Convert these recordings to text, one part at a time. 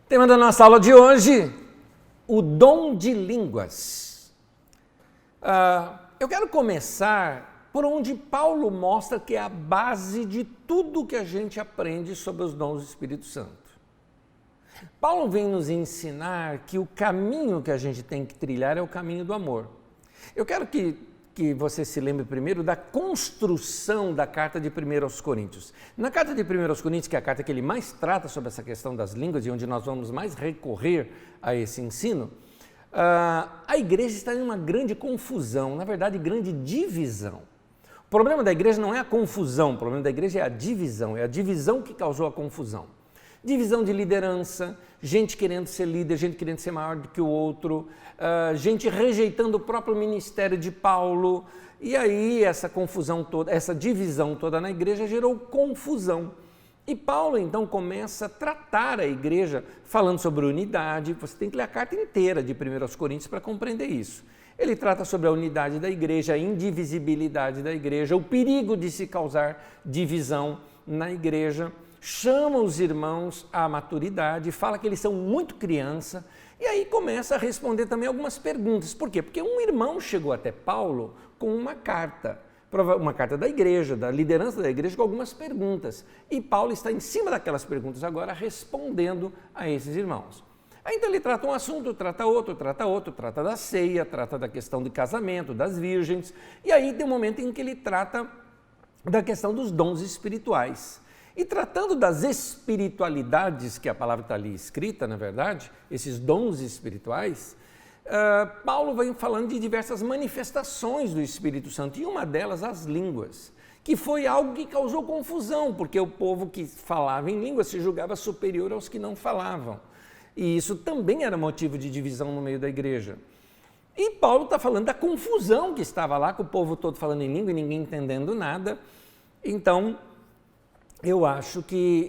Tema da nossa aula de hoje, o dom de línguas. Eu quero começar por onde Paulo mostra que é a base de tudo que a gente aprende sobre os dons do Espírito Santo. Paulo vem nos ensinar que o caminho que a gente tem que trilhar é o caminho do amor. Eu quero que você se lembre primeiro da construção da carta de 1 aos Coríntios. Na carta de 1 aos Coríntios, que é a carta que ele mais trata sobre essa questão das línguas e onde nós vamos mais recorrer a esse ensino, a igreja está em uma grande confusão, na verdade, grande divisão. O problema da igreja não é a confusão, o problema da igreja é a divisão que causou a confusão. Divisão de liderança, gente querendo ser líder, gente querendo ser maior do que o outro, gente rejeitando o próprio ministério de Paulo. E aí essa confusão toda, essa divisão toda na igreja gerou confusão. E Paulo então começa a tratar a igreja falando sobre unidade. Você tem que ler a carta inteira de 1 aos Coríntios para compreender isso. Ele trata sobre a unidade da igreja, a indivisibilidade da igreja, o perigo de se causar divisão na igreja. Chama os irmãos à maturidade, fala que eles são muito criança, e aí começa a responder também algumas perguntas. Por quê? Porque um irmão chegou até Paulo com uma carta da igreja, da liderança da igreja, com algumas perguntas. E Paulo está em cima daquelas perguntas agora, respondendo a esses irmãos. Aí então ele trata um assunto, trata outro, trata da ceia, trata da questão de casamento, das virgens, e aí tem um momento em que ele trata da questão dos dons espirituais. E tratando das espiritualidades, que a palavra está ali escrita, na verdade, esses dons espirituais, Paulo vem falando de diversas manifestações do Espírito Santo, e uma delas as línguas, que foi algo que causou confusão, porque o povo que falava em línguas se julgava superior aos que não falavam. E isso também era motivo de divisão no meio da igreja. E Paulo está falando da confusão que estava lá, com o povo todo falando em língua e ninguém entendendo nada. Então, eu acho que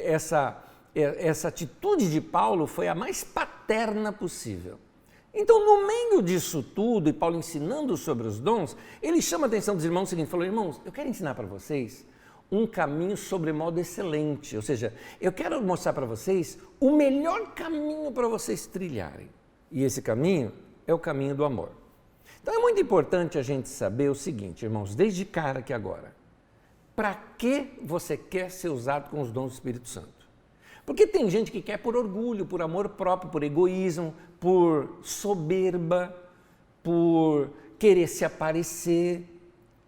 essa atitude de Paulo foi a mais paterna possível. Então, no meio disso tudo, e Paulo ensinando sobre os dons, ele chama a atenção dos irmãos o seguinte, falou, irmãos, eu quero ensinar para vocês um caminho sobremodo excelente, ou seja, eu quero mostrar para vocês o melhor caminho para vocês trilharem. E esse caminho é o caminho do amor. Então, é muito importante a gente saber o seguinte, irmãos, desde cara aqui agora, para que você quer ser usado com os dons do Espírito Santo? Porque tem gente que quer por orgulho, por amor próprio, por egoísmo, por soberba, por querer se aparecer.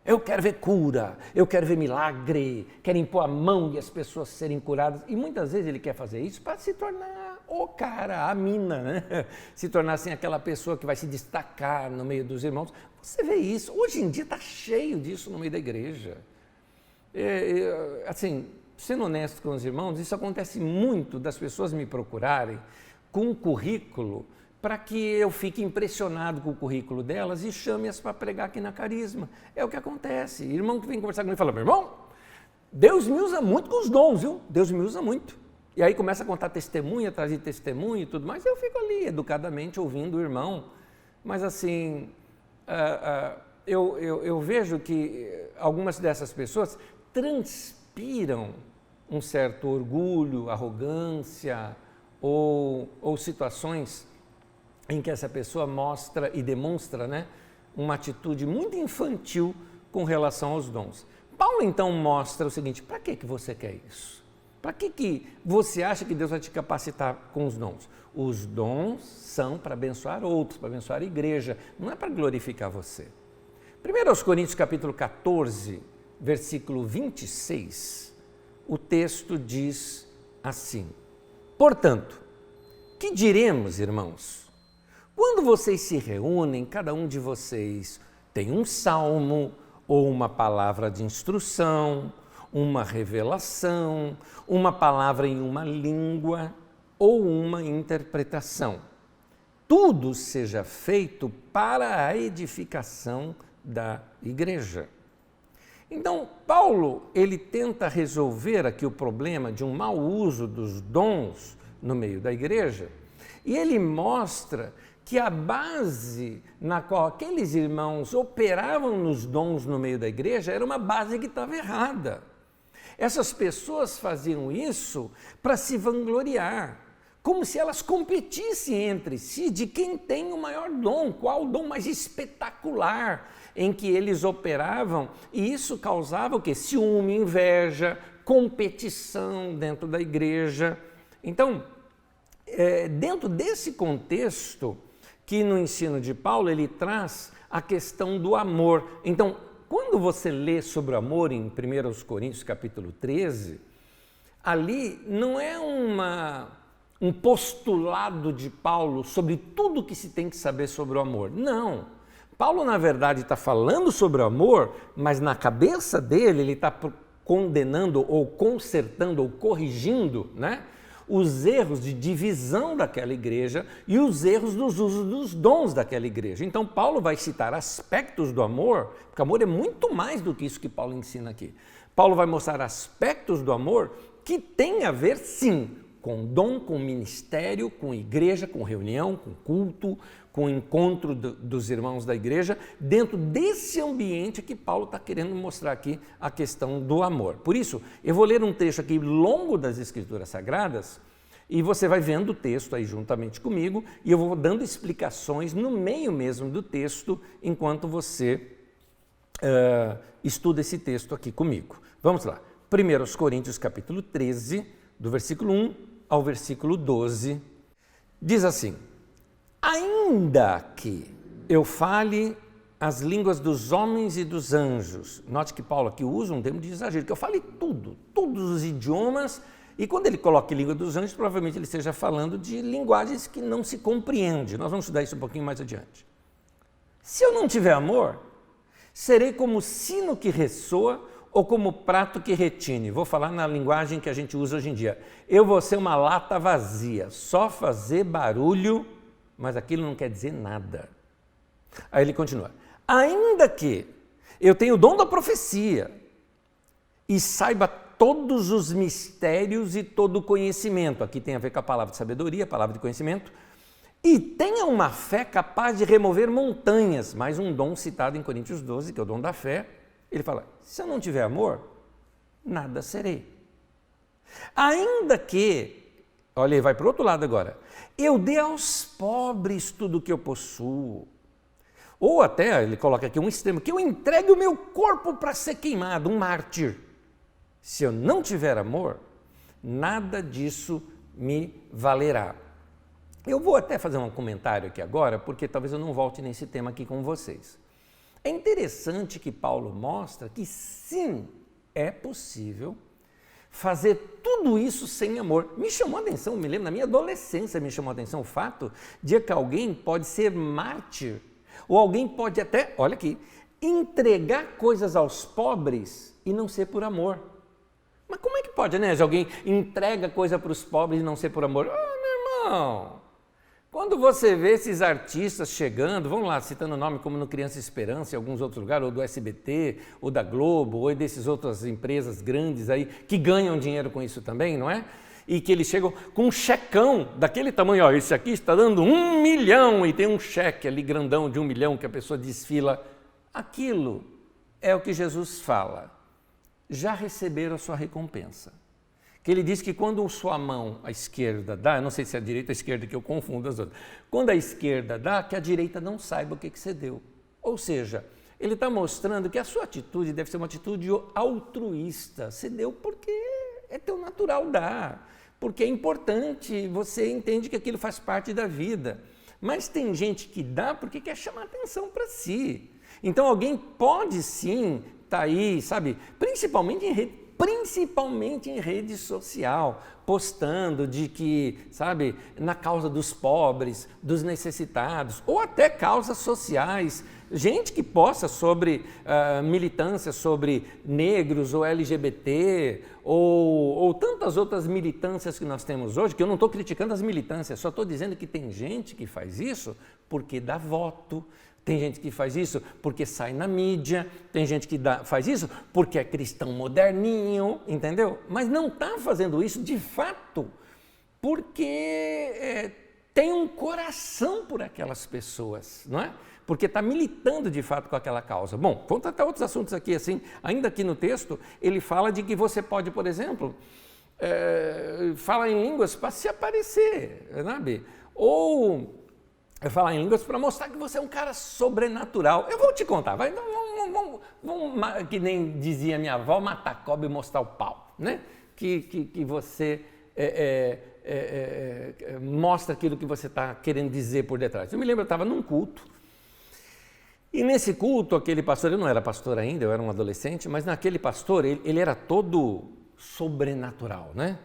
Eu quero ver cura, eu quero ver milagre, quero impor a mão e as pessoas serem curadas. E muitas vezes ele quer fazer isso para se tornar o cara, a mina, né? Se tornar assim aquela pessoa que vai se destacar no meio dos irmãos. Você vê isso, hoje em dia está cheio disso no meio da igreja. Assim, sendo honesto com os irmãos, isso acontece muito das pessoas me procurarem com um currículo para que eu fique impressionado com o currículo delas e chame-as para pregar aqui na Carisma. É o que acontece. Irmão que vem conversar comigo e fala, meu irmão, Deus me usa muito com os dons, viu? Deus me usa muito. E aí começa a contar testemunha, trazer testemunho e tudo mais, eu fico ali educadamente ouvindo o irmão. Mas assim, eu vejo que algumas dessas pessoas transpiram um certo orgulho, arrogância ou situações em que essa pessoa mostra e demonstra, né, uma atitude muito infantil com relação aos dons. Paulo então mostra o seguinte, para que você quer isso? Para que você acha que Deus vai te capacitar com os dons? Os dons são para abençoar outros, para abençoar a igreja, não é para glorificar você. 1 aos Coríntios capítulo 14, versículo 26, o texto diz assim, portanto, que diremos, irmãos? Quando vocês se reúnem, cada um de vocês tem um salmo ou uma palavra de instrução, uma revelação, uma palavra em uma língua ou uma interpretação. Tudo seja feito para a edificação da igreja. Então, Paulo, ele tenta resolver aqui o problema de um mau uso dos dons no meio da igreja, e ele mostra que a base na qual aqueles irmãos operavam nos dons no meio da igreja era uma base que estava errada. Essas pessoas faziam isso para se vangloriar, como se elas competissem entre si de quem tem o maior dom, qual o dom mais espetacular em que eles operavam, e isso causava o quê? Ciúme, inveja, competição dentro da igreja. Então, dentro desse contexto, que no ensino de Paulo ele traz a questão do amor. Então, quando você lê sobre o amor em 1 Coríntios capítulo 13, ali não é um postulado de Paulo sobre tudo que se tem que saber sobre o amor. Não. Paulo, na verdade, está falando sobre o amor, mas na cabeça dele ele está condenando ou consertando ou corrigindo, né, os erros de divisão daquela igreja e os erros dos usos dos dons daquela igreja. Então, Paulo vai citar aspectos do amor, porque amor é muito mais do que isso que Paulo ensina aqui. Paulo vai mostrar aspectos do amor que tem a ver, sim, com dom, com ministério, com igreja, com reunião, com culto, com encontro dos irmãos da igreja, dentro desse ambiente que Paulo está querendo mostrar aqui a questão do amor. Por isso, eu vou ler um trecho aqui longo das Escrituras Sagradas e você vai vendo o texto aí juntamente comigo e eu vou dando explicações no meio mesmo do texto enquanto você estuda esse texto aqui comigo. Vamos lá. 1 Coríntios capítulo 13, do versículo 1 ao versículo 12, diz assim: ainda que eu fale as línguas dos homens e dos anjos, note que Paulo aqui usa um termo de exagero, que eu fale todos os idiomas, e quando ele coloca língua dos anjos, provavelmente ele esteja falando de linguagens que não se compreende. Nós vamos estudar isso um pouquinho mais adiante. Se eu não tiver amor, serei como sino que ressoa ou como prato que retine. Vou falar na linguagem que a gente usa hoje em dia. Eu vou ser uma lata vazia, só fazer barulho, mas aquilo não quer dizer nada. Aí ele continua: ainda que eu tenha o dom da profecia e saiba todos os mistérios e todo o conhecimento, aqui tem a ver com a palavra de sabedoria, a palavra de conhecimento, e tenha uma fé capaz de remover montanhas, mais um dom citado em Coríntios 12, que é o dom da fé. Ele fala: se eu não tiver amor, nada serei. Ainda que, olha, ele vai para o outro lado agora, eu dê aos pobres tudo o que eu possuo. Ou até, ele coloca aqui um extremo, que eu entregue o meu corpo para ser queimado, um mártir. Se eu não tiver amor, nada disso me valerá. Eu vou até fazer um comentário aqui agora, porque talvez eu não volte nesse tema aqui com vocês. É interessante que Paulo mostra que sim, é possível fazer tudo isso sem amor. Me chamou a atenção, me lembro, na minha adolescência me chamou a atenção o fato de que alguém pode ser mártir, ou alguém pode até, olha aqui, entregar coisas aos pobres e não ser por amor. Mas como é que pode, né? Se alguém entrega coisa para os pobres e não ser por amor? Ah, meu irmão, quando você vê esses artistas chegando, vamos lá, citando o nome como no Criança Esperança, em alguns outros lugares, ou do SBT, ou da Globo, ou dessas outras empresas grandes aí, que ganham dinheiro com isso também, não é? E que eles chegam com um checão daquele tamanho, ó, esse aqui está dando 1 milhão, e tem um cheque ali grandão de 1 milhão que a pessoa desfila. Aquilo é o que Jesus fala. Já receberam a sua recompensa. Que ele diz que quando sua mão, a esquerda, dá, eu não sei se é a direita ou a esquerda, que eu confundo as outras, quando a esquerda dá, que a direita não saiba o que você deu. Ou seja, ele está mostrando que a sua atitude deve ser uma atitude altruísta. Você deu porque é teu natural dar, porque é importante, você entende que aquilo faz parte da vida. Mas tem gente que dá porque quer chamar atenção para si. Então alguém pode sim estar aí, sabe, principalmente em rede social, postando de que, sabe, na causa dos pobres, dos necessitados, ou até causas sociais, gente que posta sobre militância sobre negros ou LGBT, ou tantas outras militâncias que nós temos hoje, que eu não estou criticando as militâncias, só estou dizendo que tem gente que faz isso porque dá voto, tem gente que faz isso porque sai na mídia, tem gente que faz isso porque é cristão moderninho, entendeu? Mas não está fazendo isso de fato porque tem um coração por aquelas pessoas, não é? Porque está militando de fato com aquela causa. Bom, vamos tratar outros assuntos aqui, assim, ainda aqui no texto, ele fala de que você pode, por exemplo, falar em línguas para se aparecer, sabe? Ou falar em línguas para mostrar que você é um cara sobrenatural. Eu vou te contar, vai, vamos, que nem dizia minha avó, matar cobra e mostrar o pau, né? Que você mostra aquilo que você está querendo dizer por detrás. Eu me lembro, eu estava num culto, e nesse culto, aquele pastor, eu não era pastor ainda, eu era um adolescente, mas naquele pastor, ele era todo sobrenatural, né?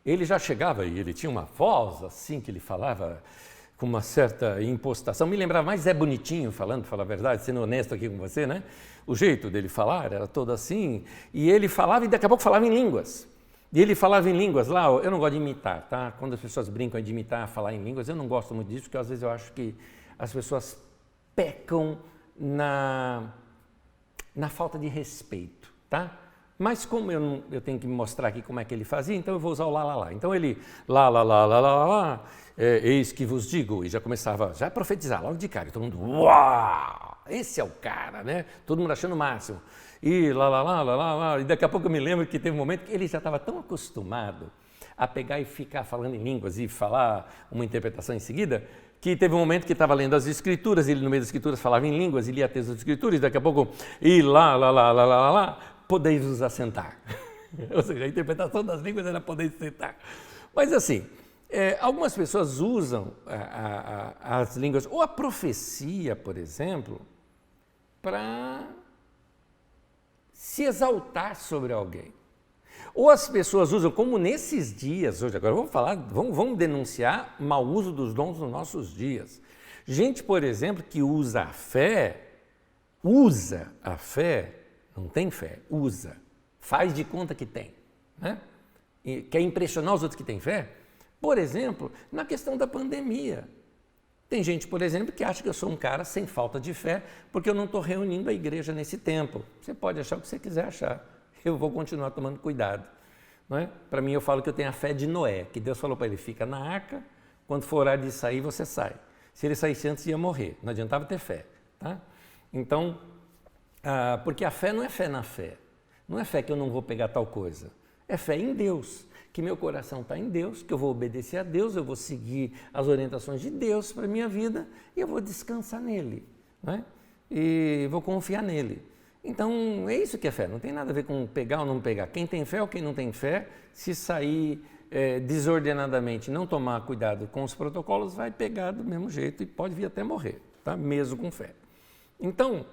Ele já chegava e ele tinha uma voz assim, que ele falava com uma certa impostação, me lembrava mais Zé Bonitinho falando, para falar a verdade, sendo honesto aqui com você, né? O jeito dele falar era todo assim, e ele falava e daqui a pouco falava em línguas. E ele falava em línguas lá, eu não gosto de imitar, tá? Quando as pessoas brincam de imitar, falar em línguas, eu não gosto muito disso, porque às vezes eu acho que as pessoas pecam na falta de respeito, tá? Mas como eu tenho que mostrar aqui como é que ele fazia, então eu vou usar o lá, lá, lá. Então ele, lá, lá, lá, lá, lá, lá, eis que vos digo, e já começava já a profetizar logo de cara, e todo mundo, uau, esse é o cara, né? Todo mundo achando o máximo. E lá, lá, lá, lá, lá, lá, e daqui a pouco eu me lembro que teve um momento que ele já estava tão acostumado a pegar e ficar falando em línguas e falar uma interpretação em seguida, que teve um momento que estava lendo as escrituras, ele no meio das escrituras falava em línguas, e lia textos das escrituras, e daqui a pouco, e lá, lá, lá, lá, lá, lá, podeis vos assentar. Ou seja, a interpretação das línguas era podeis sentar. Mas assim, algumas pessoas usam as línguas, ou a profecia, por exemplo, para se exaltar sobre alguém. Ou as pessoas usam, como nesses dias, hoje, agora vamos denunciar mau uso dos dons nos nossos dias. Gente, por exemplo, que usa a fé, não tem fé, usa, faz de conta que tem, né? E quer impressionar os outros que têm fé. Por exemplo, na questão da pandemia. Tem gente, por exemplo, que acha que eu sou um cara sem falta de fé porque eu não estou reunindo a igreja nesse tempo. Você pode achar o que você quiser achar. Eu vou continuar tomando cuidado. Não é? Para mim, eu falo que eu tenho a fé de Noé, que Deus falou para ele, fica na arca, quando for hora de sair, você sai. Se ele saísse antes, ia morrer. Não adiantava ter fé. Tá? Então, porque a fé não é fé na fé. Não é fé que eu não vou pegar tal coisa. É fé em Deus, que meu coração está em Deus, que eu vou obedecer a Deus, eu vou seguir as orientações de Deus para a minha vida e eu vou descansar nele, né? E vou confiar nele. Então, é isso que é fé, não tem nada a ver com pegar ou não pegar. Quem tem fé ou quem não tem fé, se sair desordenadamente, não tomar cuidado com os protocolos, vai pegar do mesmo jeito e pode vir até morrer, tá? Mesmo com fé. Então,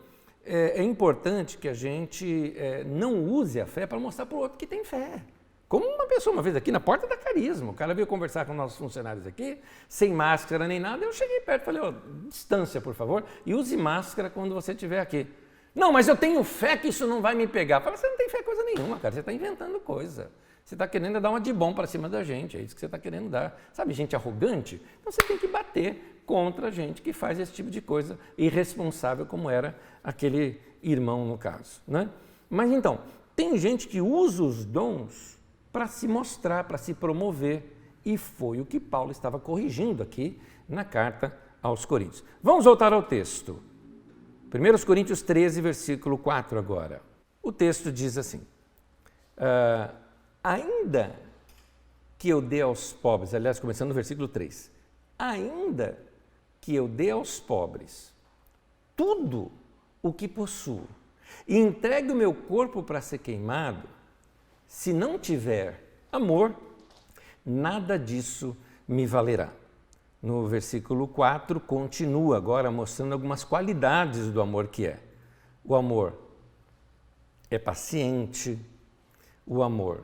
é importante que a gente não use a fé para mostrar para o outro que tem fé. Como uma pessoa, uma vez aqui na porta da Carisma, o cara veio conversar com nossos funcionários aqui, sem máscara nem nada, eu cheguei perto e falei, distância, por favor, e use máscara quando você estiver aqui. Não, mas eu tenho fé que isso não vai me pegar. Fala, você não tem fé coisa nenhuma, cara, você está inventando coisa. Você está querendo dar uma de bom para cima da gente, é isso que você está querendo dar. Sabe, gente arrogante? Então você tem que bater contra a gente que faz esse tipo de coisa irresponsável, como era aquele irmão no caso, né? Mas então, tem gente que usa os dons para se mostrar, para se promover, e foi o que Paulo estava corrigindo aqui na carta aos Coríntios. Vamos voltar ao texto. 1 Coríntios 13, versículo 4 agora. O texto diz assim, ainda que eu dê aos pobres, aliás, começando no versículo 3, ainda que eu dê aos pobres tudo o que possuo e entregue o meu corpo para ser queimado, se não tiver amor, nada disso me valerá. No versículo 4, continua agora mostrando algumas qualidades do amor que é. O amor é paciente, o amor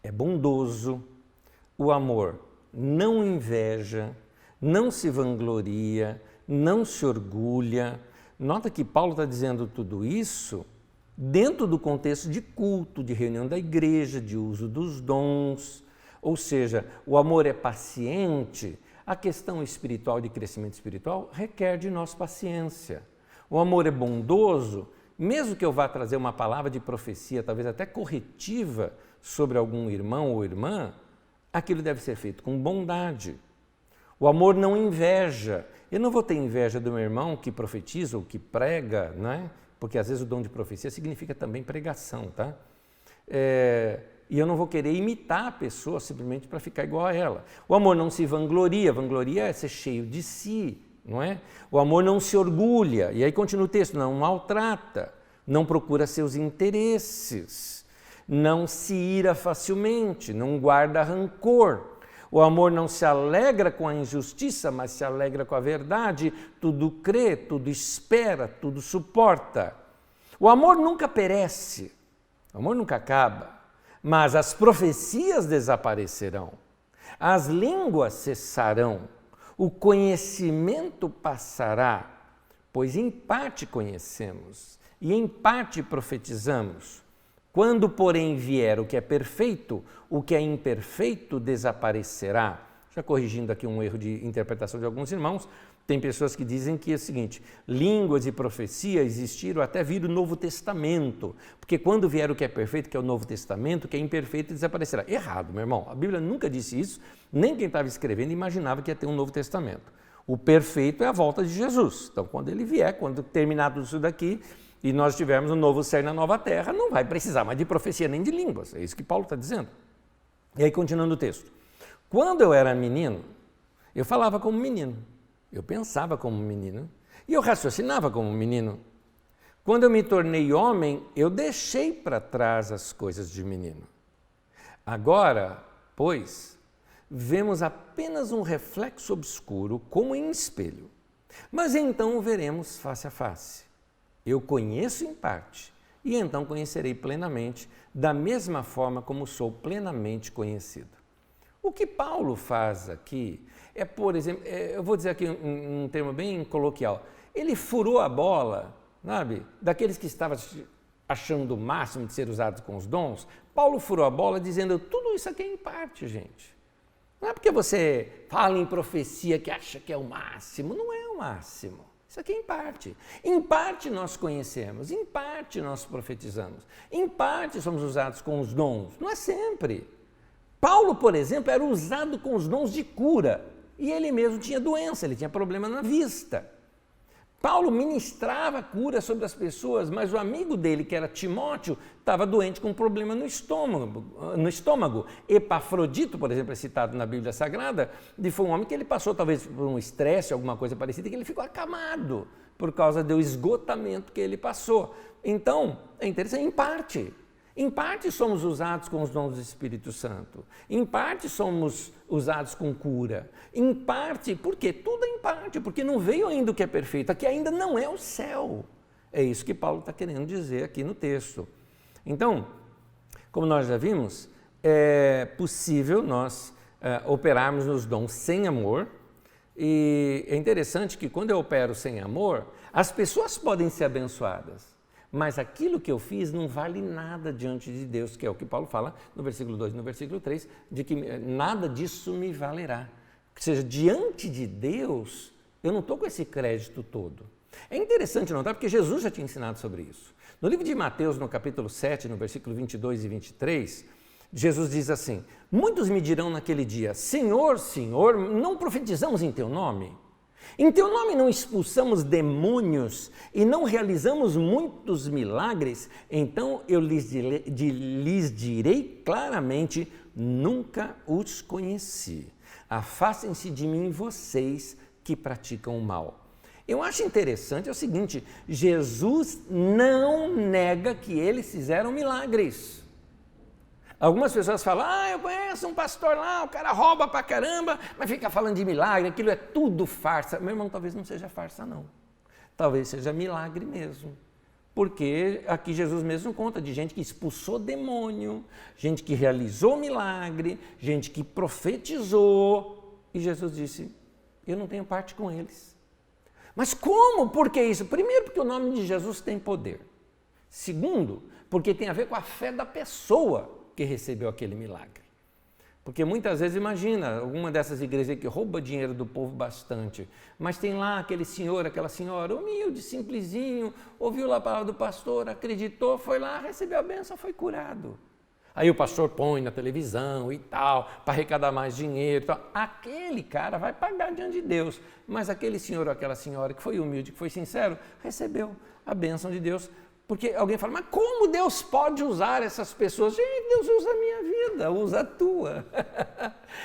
é bondoso, o amor não inveja, não se vangloria, não se orgulha. Nota que Paulo está dizendo tudo isso dentro do contexto de culto, de reunião da igreja, de uso dos dons, ou seja, o amor é paciente, a questão espiritual de crescimento espiritual requer de nós paciência. O amor é bondoso, mesmo que eu vá trazer uma palavra de profecia, talvez até corretiva, sobre algum irmão ou irmã, aquilo deve ser feito com bondade. O amor não inveja. Eu não vou ter inveja do meu irmão que profetiza ou que prega, né? Porque às vezes o dom de profecia significa também pregação, tá? e eu não vou querer imitar a pessoa simplesmente para ficar igual a ela. O amor não se vangloria, vangloria é ser cheio de si, não é? O amor não se orgulha, e aí continua o texto, não maltrata, não procura seus interesses, não se ira facilmente, não guarda rancor. O amor não se alegra com a injustiça, mas se alegra com a verdade. Tudo crê, tudo espera, tudo suporta. O amor nunca perece, o amor nunca acaba, mas as profecias desaparecerão, as línguas cessarão, o conhecimento passará, pois em parte conhecemos e em parte profetizamos. Quando, porém, vier o que é perfeito, o que é imperfeito desaparecerá. Já corrigindo aqui um erro de interpretação de alguns irmãos, tem pessoas que dizem que é o seguinte, línguas e profecia existiram até vir o Novo Testamento, porque quando vier o que é perfeito, que é o Novo Testamento, o que é imperfeito desaparecerá. Errado, meu irmão, a Bíblia nunca disse isso, nem quem estava escrevendo imaginava que ia ter um Novo Testamento. O perfeito é a volta de Jesus, então quando ele vier, quando terminar tudo isso daqui, e nós tivermos um novo céu na nova terra, não vai precisar mais de profecia nem de línguas, é isso que Paulo está dizendo. E aí, continuando o texto, quando eu era menino, eu falava como menino, eu pensava como menino e eu raciocinava como menino. Quando eu me tornei homem, eu deixei para trás as coisas de menino. Agora, pois, vemos apenas um reflexo obscuro, como em espelho, mas então o veremos face a face. Eu conheço em parte, e então conhecerei plenamente, da mesma forma como sou plenamente conhecido. O que Paulo faz aqui é, por exemplo, eu vou dizer aqui um termo bem coloquial, ele furou a bola, sabe, daqueles que estavam achando o máximo de ser usados com os dons. Paulo furou a bola dizendo, tudo isso aqui é em parte, gente. Não é porque você fala em profecia que acha que é o máximo, não é o máximo. Isso aqui é em parte. Em parte nós conhecemos, em parte nós profetizamos, em parte somos usados com os dons, não é sempre. Paulo, por exemplo, era usado com os dons de cura e ele mesmo tinha doença, ele tinha problema na vista. Paulo ministrava cura sobre as pessoas, mas o amigo dele, que era Timóteo, estava doente com um problema no estômago. Epafrodito, por exemplo, é citado na Bíblia Sagrada, foi um homem que ele passou talvez por um estresse, alguma coisa parecida, que ele ficou acamado por causa do esgotamento que ele passou. Então, é interessante, em parte somos usados com os dons do Espírito Santo, em parte somos usados com cura, em parte, por quê? Tudo em parte, porque não veio ainda o que é perfeito, aqui ainda não é o céu. É isso que Paulo está querendo dizer aqui no texto. Então, como nós já vimos, é possível nós operarmos nos dons sem amor, e é interessante que quando eu opero sem amor, as pessoas podem ser abençoadas, mas aquilo que eu fiz não vale nada diante de Deus, que é o que Paulo fala no versículo 2 e no versículo 3, de que nada disso me valerá. Ou seja, diante de Deus, eu não estou com esse crédito todo. É interessante notar, porque Jesus já tinha ensinado sobre isso. No livro de Mateus, no capítulo 7, no versículo 22 e 23, Jesus diz assim, muitos me dirão naquele dia, Senhor, Senhor, não profetizamos em teu nome? Em teu nome não expulsamos demônios e não realizamos muitos milagres? Então eu lhes direi claramente, nunca os conheci. Afastem-se de mim vocês que praticam o mal. Eu acho interessante é o seguinte, Jesus não nega que eles fizeram milagres. Algumas pessoas falam, eu conheço um pastor lá, o cara rouba pra caramba, mas fica falando de milagre, aquilo é tudo farsa. Meu irmão, talvez não seja farsa não, talvez seja milagre mesmo. Porque aqui Jesus mesmo conta de gente que expulsou demônio, gente que realizou milagre, gente que profetizou, e Jesus disse, eu não tenho parte com eles. Mas como? Por que isso? Primeiro, porque o nome de Jesus tem poder. Segundo, porque tem a ver com a fé da pessoa que recebeu aquele milagre. Porque muitas vezes, imagina, alguma dessas igrejas que rouba dinheiro do povo bastante, mas tem lá aquele senhor, aquela senhora, humilde, simplesinho, ouviu lá a palavra do pastor, acreditou, foi lá, recebeu a bênção, foi curado. Aí o pastor põe na televisão e tal, para arrecadar mais dinheiro e tal. Aquele cara vai pagar diante de Deus, mas aquele senhor ou aquela senhora que foi humilde, que foi sincero, recebeu a bênção de Deus Porque alguém fala, mas como Deus pode usar essas pessoas? Gente, Deus usa a minha vida, usa a tua.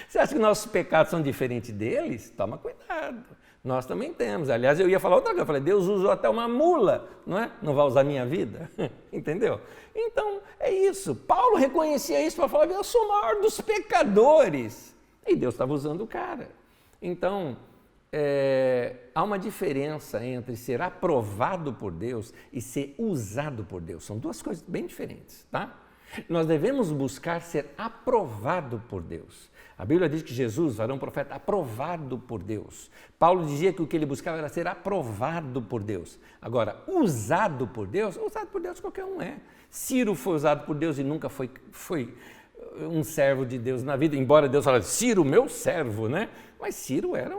Você acha que nossos pecados são diferentes deles? Toma cuidado. Nós também temos. Aliás, eu ia falar outra coisa. Eu falei, Deus usou até uma mula, não é? Não vai usar a minha vida? Entendeu? Então, é isso. Paulo reconhecia isso para falar, eu sou o maior dos pecadores. E Deus estava usando o cara. Então, há uma diferença entre ser aprovado por Deus e ser usado por Deus. São duas coisas bem diferentes, tá? Nós devemos buscar ser aprovado por Deus. A Bíblia diz que Jesus era um profeta aprovado por Deus. Paulo dizia que o que ele buscava era ser aprovado por Deus. Agora, usado por Deus qualquer um é. Ciro foi usado por Deus e nunca foi um servo de Deus na vida, embora Deus falasse, Ciro, meu servo, né? Mas Ciro era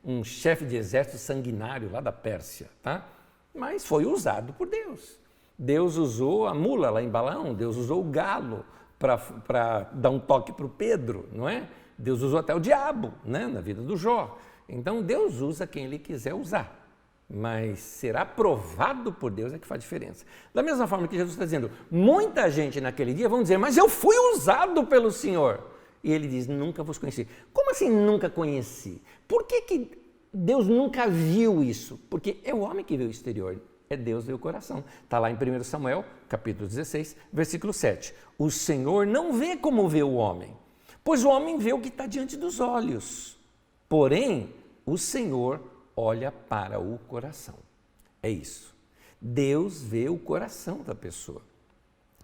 um chefe de exército sanguinário lá da Pérsia, tá? Mas foi usado por Deus. Deus usou a mula lá em Balaão, Deus usou o galo para dar um toque para o Pedro, não é? Deus usou até o diabo, né? Na vida do Jó. Então Deus usa quem Ele quiser usar. Mas ser aprovado por Deus é que faz diferença. Da mesma forma que Jesus está dizendo, muita gente naquele dia vão dizer, mas eu fui usado pelo Senhor. E ele diz, nunca vos conheci. Como assim nunca conheci? Por que Deus nunca viu isso? Porque é o homem que vê o exterior, é Deus vê o coração. Está lá em 1 Samuel, capítulo 16, versículo 7. O Senhor não vê como vê o homem, pois o homem vê o que está diante dos olhos. Porém, o Senhor olha para o coração. É isso. Deus vê o coração da pessoa.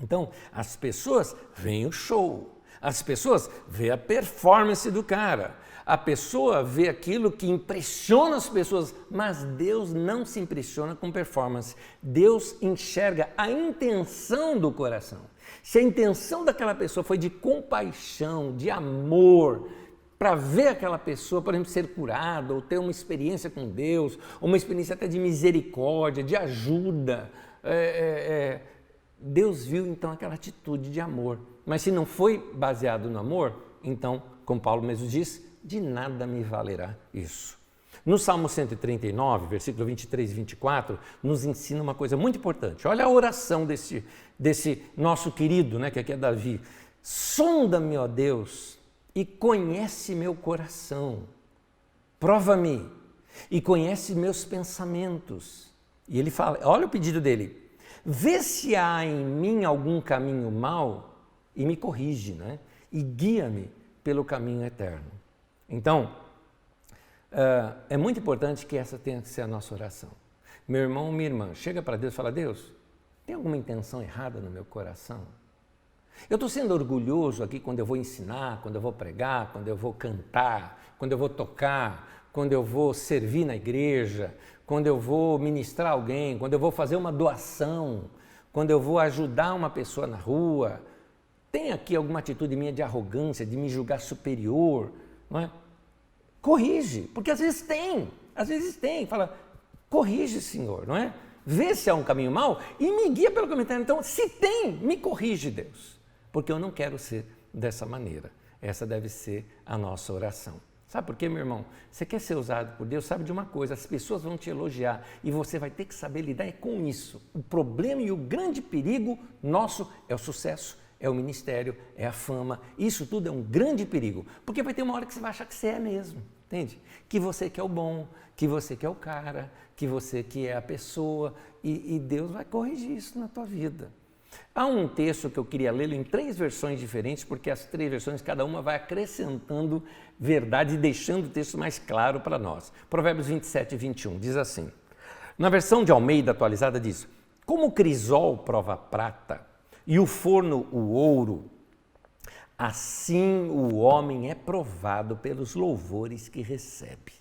Então, as pessoas veem o show, as pessoas veem a performance do cara, a pessoa vê aquilo que impressiona as pessoas, mas Deus não se impressiona com performance. Deus enxerga a intenção do coração. Se a intenção daquela pessoa foi de compaixão, de amor, para ver aquela pessoa, por exemplo, ser curada, ou ter uma experiência com Deus, ou uma experiência até de misericórdia, de ajuda. Deus viu então aquela atitude de amor. Mas se não foi baseado no amor, então, como Paulo mesmo diz, de nada me valerá isso. No Salmo 139, versículo 23 e 24, nos ensina uma coisa muito importante. Olha a oração desse nosso querido, né, que aqui é Davi. Sonda-me, ó Deus, e conhece meu coração, prova-me e conhece meus pensamentos. E ele fala, olha o pedido dele, vê se há em mim algum caminho mau e me corrige, né? E guia-me pelo caminho eterno. Então, é muito importante que essa tenha que ser a nossa oração. Meu irmão, minha irmã, chega para Deus e fala, Deus, tem alguma intenção errada no meu coração? Eu estou sendo orgulhoso aqui quando eu vou ensinar, quando eu vou pregar, quando eu vou cantar, quando eu vou tocar, quando eu vou servir na igreja, quando eu vou ministrar alguém, quando eu vou fazer uma doação, quando eu vou ajudar uma pessoa na rua. Tem aqui alguma atitude minha de arrogância, de me julgar superior, não é? Corrige, porque às vezes tem, fala, corrige, Senhor, não é? Vê se há um caminho mau e me guia pelo caminho eterno. Então, se tem, me corrige, Deus, porque eu não quero ser dessa maneira. Essa deve ser a nossa oração. Sabe por quê, meu irmão? Você quer ser usado por Deus, sabe de uma coisa, as pessoas vão te elogiar e você vai ter que saber lidar com isso. O problema e o grande perigo nosso é o sucesso, é o ministério, é a fama. Isso tudo é um grande perigo, porque vai ter uma hora que você vai achar que você é mesmo, entende? Que você que é o bom, que você que é o cara, que você que é a pessoa, e Deus vai corrigir isso na tua vida. Há um texto que eu queria lê-lo em 3 versões diferentes, porque as 3 versões, cada uma vai acrescentando verdade e deixando o texto mais claro para nós. Provérbios 27 e 21 diz assim, na versão de Almeida atualizada diz, como o crisol prova a prata e o forno o ouro, assim o homem é provado pelos louvores que recebe.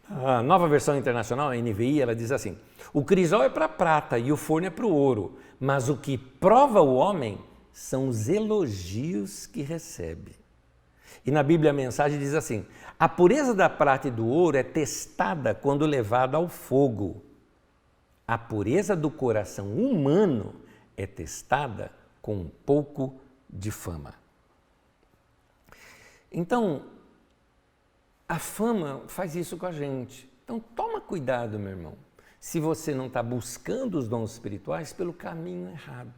A nova versão internacional, a NVI, ela diz assim, o crisol é para a prata e o forno é para o ouro, mas o que prova o homem são os elogios que recebe. E na Bíblia a mensagem diz assim, a pureza da prata e do ouro é testada quando levada ao fogo. A pureza do coração humano é testada com um pouco de fama. Então, a fama faz isso com a gente. Então, toma cuidado, meu irmão. se você não está buscando os dons espirituais pelo caminho errado.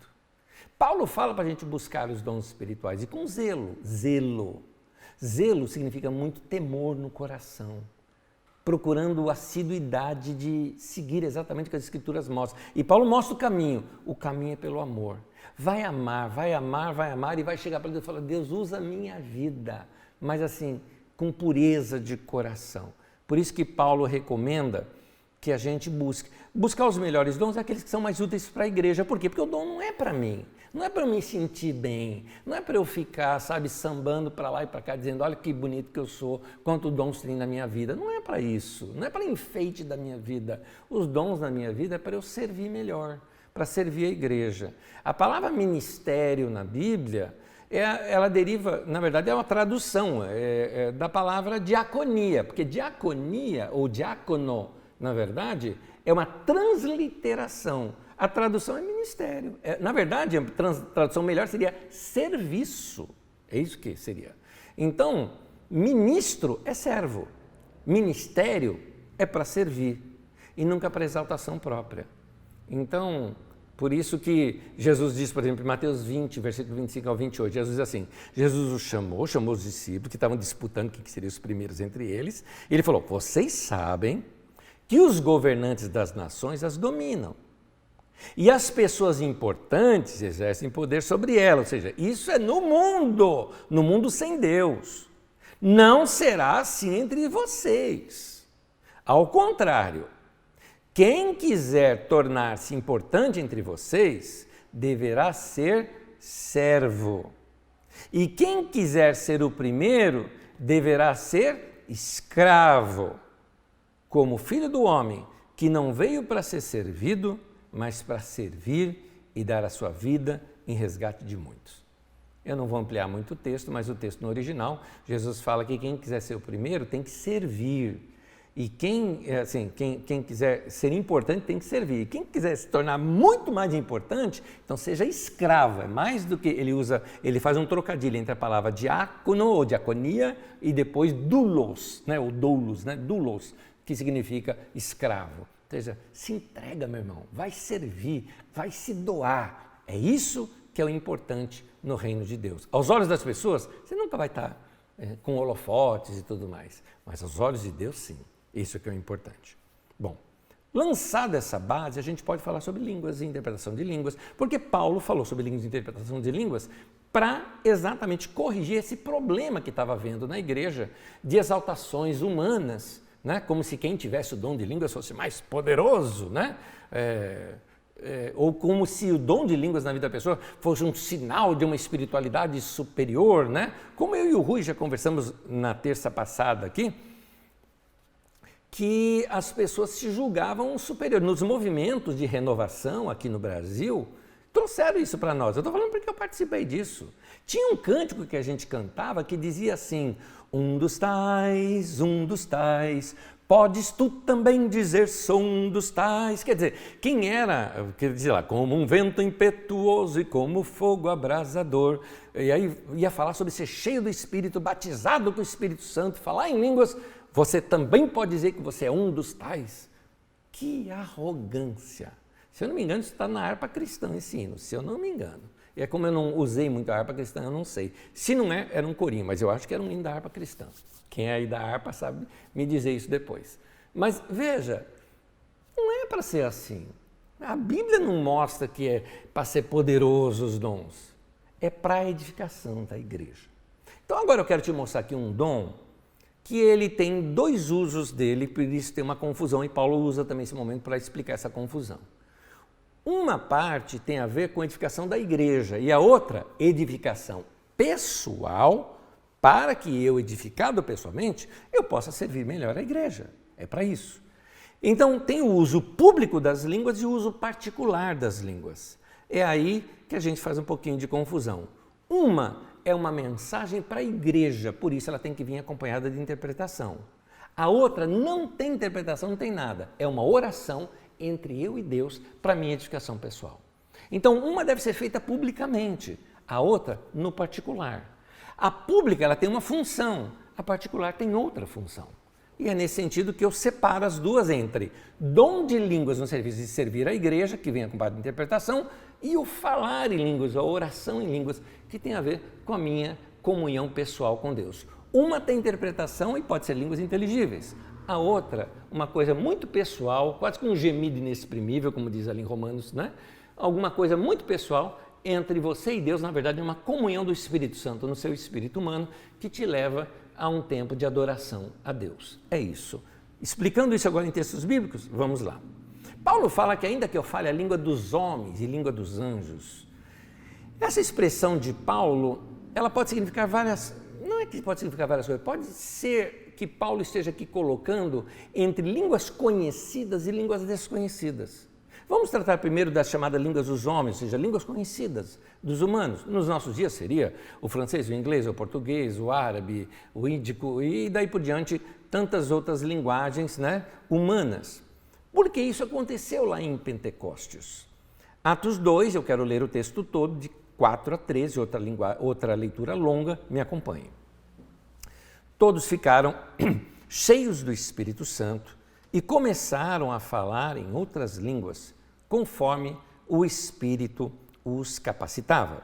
Paulo fala para a gente buscar os dons espirituais e com zelo. Zelo significa muito temor no coração, procurando assiduidade de seguir exatamente o que as Escrituras mostram. E Paulo mostra o caminho é pelo amor. Vai amar e vai chegar para Deus e falar, Deus, usa a minha vida, mas assim, com pureza de coração. Por isso que Paulo recomenda que a gente busque. Buscar os melhores dons é aqueles que são mais úteis para a igreja. Por quê? Porque o dom não é para mim, não é para me sentir bem, não é para eu ficar, sambando para lá e para cá, dizendo, olha que bonito que eu sou, quanto dons tem na minha vida. Não é para isso, não é para enfeite da minha vida. Os dons na minha vida é para eu servir melhor, para servir a igreja. A palavra ministério na Bíblia, ela deriva, na verdade, é uma tradução da palavra diaconia, porque diaconia ou diácono, na verdade, é uma transliteração. A tradução é ministério. Na verdade, a tradução melhor seria serviço. É isso que seria. Então, ministro é servo. Ministério é para servir e nunca para exaltação própria. Então, por isso que Jesus diz, por exemplo, em Mateus 20, versículo 25 ao 28, Jesus diz assim, Jesus os chamou os discípulos que estavam disputando quem seriam os primeiros entre eles, e ele falou, vocês sabem que os governantes das nações as dominam. E as pessoas importantes exercem poder sobre elas, ou seja, isso é no mundo sem Deus. Não será assim entre vocês. Ao contrário, quem quiser tornar-se importante entre vocês, deverá ser servo. E quem quiser ser o primeiro, deverá ser escravo. Como filho do homem, que não veio para ser servido, mas para servir e dar a sua vida em resgate de muitos. Eu não vou ampliar muito o texto, mas o texto no original, Jesus fala que quem quiser ser o primeiro tem que servir. E quem quiser ser importante tem que servir. E quem quiser se tornar muito mais importante, então seja escravo. É mais do que ele faz um trocadilho entre a palavra diácono ou diaconia e depois doulos, ou doulos, doulos, que significa escravo. Ou seja, se entrega, meu irmão, vai servir, vai se doar. É isso que é o importante no reino de Deus. Aos olhos das pessoas, você nunca vai estar com holofotes e tudo mais, mas aos olhos de Deus, sim. Isso é que é o importante. Bom, lançada essa base, a gente pode falar sobre línguas e interpretação de línguas, porque Paulo falou sobre línguas e interpretação de línguas para exatamente corrigir esse problema que estava havendo na igreja de exaltações humanas, como se quem tivesse o dom de línguas fosse mais poderoso, ou como se o dom de línguas na vida da pessoa fosse um sinal de uma espiritualidade superior, Como eu e o Rui já conversamos na terça passada aqui, que as pessoas se julgavam superiores. Nos movimentos de renovação aqui no Brasil, trouxeram isso para nós. Eu estou falando porque eu participei disso. Tinha um cântico que a gente cantava que dizia assim, um dos tais, podes tu também dizer, sou um dos tais. Quer dizer, quem era, quer dizer lá, como um vento impetuoso e como fogo abrasador. E aí ia falar sobre ser cheio do Espírito, batizado com o Espírito Santo, falar em línguas. Você também pode dizer que você é um dos tais? Que arrogância! Se eu não me engano, isso está na harpa cristã, esse hino, se eu não me engano. E é como eu não usei muito a harpa cristã, eu não sei. Se não é, era um corinho, mas eu acho que era um hino da harpa cristã. Quem é aí da harpa sabe me dizer isso depois. Mas veja, não é para ser assim. A Bíblia não mostra que é para ser poderoso os dons. É para a edificação da igreja. Então agora eu quero te mostrar aqui um dom que ele tem dois usos dele, por isso tem uma confusão, e Paulo usa também esse momento para explicar essa confusão. Uma parte tem a ver com a edificação da igreja e a outra, edificação pessoal, para que eu, edificado pessoalmente, eu possa servir melhor a igreja. É para isso. Então, tem o uso público das línguas e o uso particular das línguas. É aí que a gente faz um pouquinho de confusão. Uma é uma mensagem para a igreja, por isso ela tem que vir acompanhada de interpretação. A outra não tem interpretação, não tem nada. É uma oração entre eu e Deus para a minha edificação pessoal. Então, uma deve ser feita publicamente, a outra no particular. A pública ela tem uma função, a particular tem outra função. E é nesse sentido que eu separo as duas entre dom de línguas no serviço de servir a igreja, que vem acompanhado de interpretação, e o falar em línguas, a oração em línguas, que tem a ver com a minha comunhão pessoal com Deus. Uma tem interpretação e pode ser línguas inteligíveis. A outra, uma coisa muito pessoal, quase que um gemido inexprimível, como diz ali em Romanos, né? Alguma coisa muito pessoal entre você e Deus, na verdade, é uma comunhão do Espírito Santo no seu espírito humano que te leva a um tempo de adoração a Deus. É isso. Explicando isso agora em textos bíblicos, vamos lá. Paulo fala que ainda que eu fale a língua dos homens e língua dos anjos, essa expressão de Paulo, ela pode significar várias, não é que pode significar várias coisas, pode ser que Paulo esteja aqui colocando entre línguas conhecidas e línguas desconhecidas. Vamos tratar primeiro das chamadas línguas dos homens, ou seja, línguas conhecidas dos humanos. Nos nossos dias seria o francês, o inglês, o português, o árabe, o índico e daí por diante tantas outras linguagens, né, humanas. Porque isso aconteceu lá em Pentecostes. Atos 2, eu quero ler o texto todo, de 4 a 13, outra leitura longa, me acompanhe. Todos ficaram cheios do Espírito Santo e começaram a falar em outras línguas, conforme o Espírito os capacitava.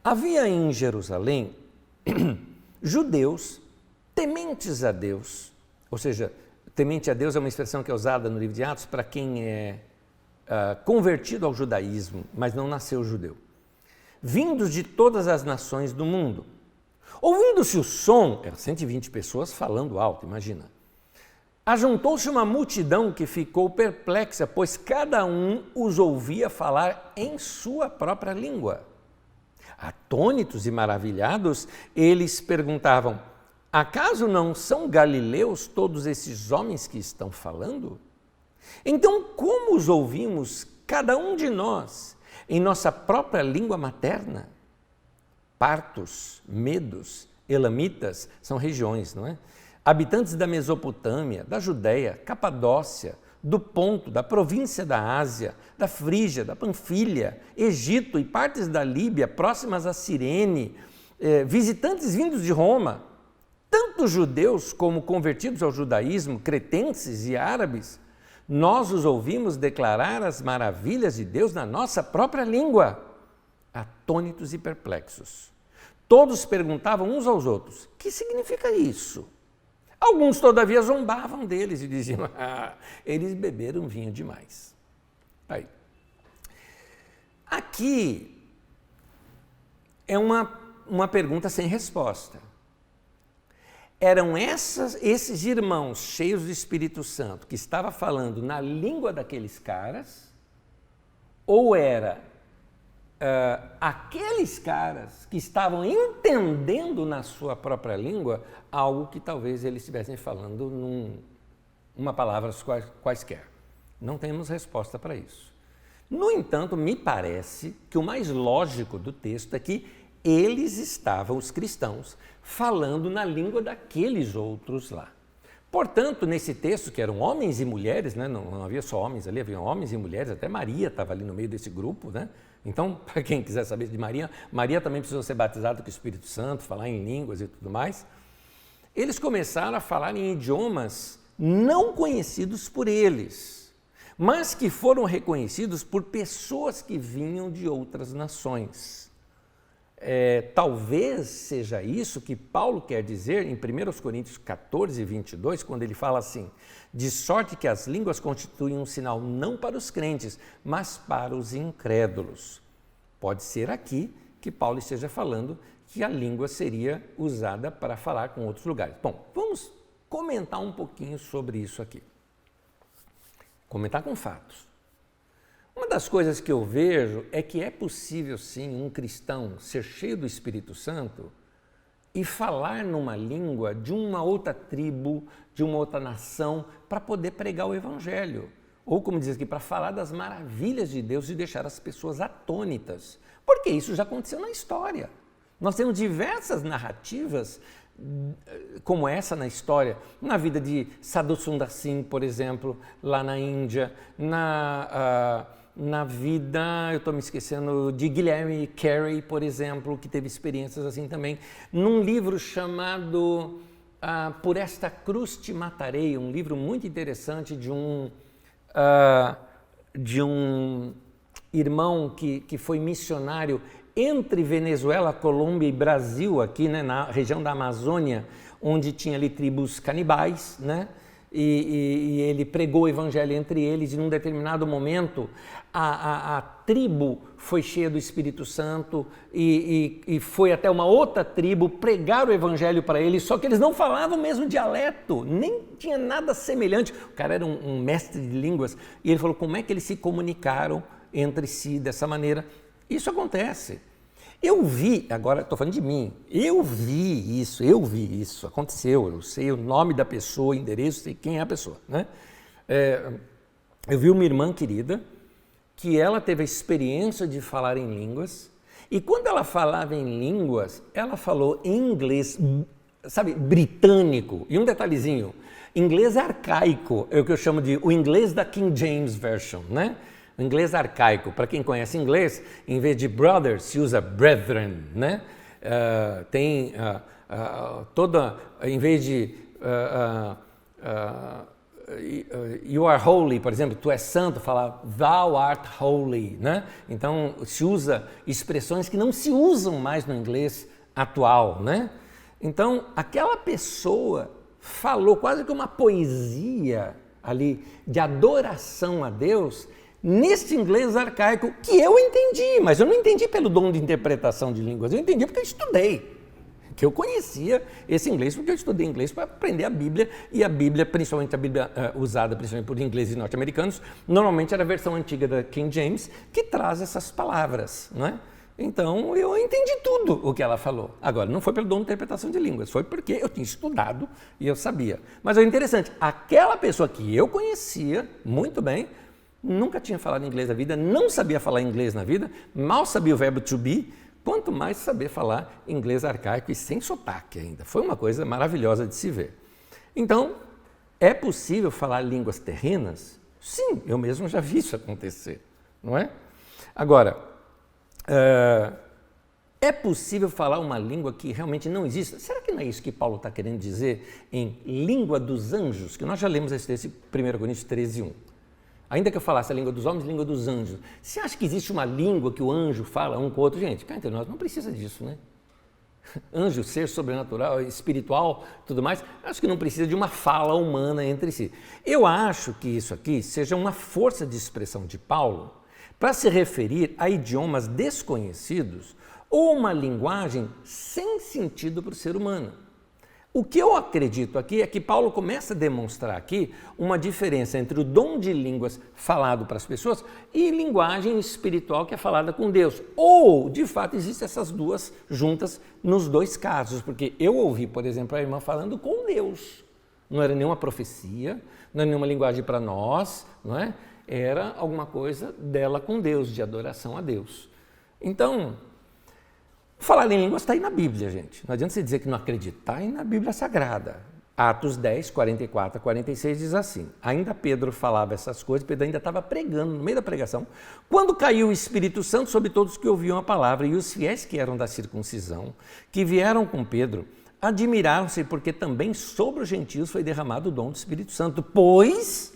Havia em Jerusalém judeus tementes a Deus, ou seja, temente a Deus é uma expressão que é usada no livro de Atos para quem é convertido ao judaísmo, mas não nasceu judeu, vindos de todas as nações do mundo. Ouvindo-se o som, eram 120 pessoas falando alto, imagina. Ajuntou-se uma multidão que ficou perplexa, pois cada um os ouvia falar em sua própria língua. Atônitos e maravilhados, eles perguntavam: acaso não são galileus todos esses homens que estão falando? Então, como os ouvimos, cada um de nós, em nossa própria língua materna? Partos, medos, elamitas, são regiões, não é? Habitantes da Mesopotâmia, da Judéia, Capadócia, do Ponto, da província da Ásia, da Frígia, da Panfilha, Egito e partes da Líbia, próximas a Cirene, visitantes vindos de Roma, tanto judeus como convertidos ao judaísmo, cretenses e árabes, nós os ouvimos declarar as maravilhas de Deus na nossa própria língua, atônitos e perplexos. Todos perguntavam uns aos outros: que significa isso? Alguns, todavia, zombavam deles e diziam: eles beberam vinho demais. Aí. Aqui é uma pergunta sem resposta. Eram esses irmãos cheios do Espírito Santo que estavam falando na língua daqueles caras, ou era aqueles caras que estavam entendendo na sua própria língua algo que talvez eles estivessem falando uma palavras quaisquer. Não temos resposta para isso. No entanto, me parece que o mais lógico do texto é que eles estavam, os cristãos, falando na língua daqueles outros lá. Portanto, nesse texto, que eram homens e mulheres, né? Não havia só homens ali, havia homens e mulheres, até Maria estava ali no meio desse grupo, né? Então, para quem quiser saber de Maria, Maria também precisou ser batizada com o Espírito Santo, falar em línguas e tudo mais. Eles começaram a falar em idiomas não conhecidos por eles, mas que foram reconhecidos por pessoas que vinham de outras nações. Talvez seja isso que Paulo quer dizer em 1 Coríntios 14, 22, quando ele fala assim: de sorte que as línguas constituem um sinal não para os crentes, mas para os incrédulos. Pode ser aqui que Paulo esteja falando que a língua seria usada para falar com outros lugares. Bom, vamos comentar um pouquinho sobre isso aqui. Comentar com fatos. Uma das coisas que eu vejo é que é possível, sim, um cristão ser cheio do Espírito Santo e falar numa língua de uma outra tribo, de uma outra nação, para poder pregar o Evangelho. Ou, como diz aqui, para falar das maravilhas de Deus e deixar as pessoas atônitas. Porque isso já aconteceu na história. Nós temos diversas narrativas como essa na história, na vida de Sadhu Sundar Singh, por exemplo, lá na Índia, na vida, eu estou me esquecendo, de Guilherme Carey, por exemplo, que teve experiências assim também, num livro chamado Por Esta Cruz Te Matarei, um livro muito interessante de um irmão que foi missionário entre Venezuela, Colômbia e Brasil, aqui, né, na região da Amazônia, onde tinha ali tribos canibais, né? E ele pregou o evangelho entre eles e num determinado momento a tribo foi cheia do Espírito Santo e foi até uma outra tribo pregar o evangelho para eles, só que eles não falavam o mesmo dialeto, nem tinha nada semelhante. O cara era um mestre de línguas e ele falou como é que eles se comunicaram entre si dessa maneira. Isso acontece. Eu vi, agora estou falando de mim, eu vi isso, aconteceu, eu sei o nome da pessoa, o endereço, sei quem é a pessoa, né? Eu vi uma irmã querida, que ela teve a experiência de falar em línguas, e quando ela falava em línguas, ela falou em inglês, sabe, britânico, e um detalhezinho, inglês arcaico, é o que eu chamo de o inglês da King James Version, né? O inglês arcaico, para quem conhece inglês, em vez de brother, se usa brethren, né? Em vez de you are holy, por exemplo, tu és santo, fala thou art holy, né? Então, se usa expressões que não se usam mais no inglês atual, né? Então, aquela pessoa falou quase que uma poesia ali de adoração a Deus, nesse inglês arcaico que eu entendi, mas eu não entendi pelo dom de interpretação de línguas, eu entendi porque eu estudei, que eu conhecia esse inglês, porque eu estudei inglês para aprender a Bíblia, e a Bíblia, principalmente a Bíblia usada principalmente por ingleses e norte-americanos, normalmente era a versão antiga da King James, que traz essas palavras, não é? Então, eu entendi tudo o que ela falou. Agora, não foi pelo dom de interpretação de línguas, foi porque eu tinha estudado e eu sabia. Mas é interessante, aquela pessoa que eu conhecia muito bem, nunca tinha falado inglês na vida, não sabia falar inglês na vida, mal sabia o verbo to be, quanto mais saber falar inglês arcaico e sem sotaque ainda. Foi uma coisa maravilhosa de se ver. Então, é possível falar línguas terrenas? Sim, eu mesmo já vi isso acontecer, não é? Agora, é possível falar uma língua que realmente não existe? Será que não é isso que Paulo está querendo dizer em língua dos anjos? Que nós já lemos esse texto em 1 Coríntios 13:1. Ainda que eu falasse a língua dos homens, a língua dos anjos. Você acha que existe uma língua que o anjo fala um com o outro? Gente, cá entre nós, não precisa disso, né? Anjo, ser sobrenatural, espiritual, tudo mais, acho que não precisa de uma fala humana entre si. Eu acho que isso aqui seja uma força de expressão de Paulo para se referir a idiomas desconhecidos ou uma linguagem sem sentido para o ser humano. O que eu acredito aqui é que Paulo começa a demonstrar aqui uma diferença entre o dom de línguas falado para as pessoas e linguagem espiritual que é falada com Deus. Ou, de fato, existem essas duas juntas nos dois casos, porque eu ouvi, por exemplo, a irmã falando com Deus. Não era nenhuma profecia, não era nenhuma linguagem para nós, não é? Era alguma coisa dela com Deus, de adoração a Deus. Então, falar em línguas está aí na Bíblia, gente. Não adianta você dizer que não acredita. Está aí na Bíblia Sagrada. Atos 10, 44 a 46 diz assim: ainda Pedro falava essas coisas, Pedro ainda estava pregando, no meio da pregação, quando caiu o Espírito Santo sobre todos que ouviam a palavra, e os fiéis que eram da circuncisão, que vieram com Pedro, admiraram-se, porque também sobre os gentios foi derramado o dom do Espírito Santo, pois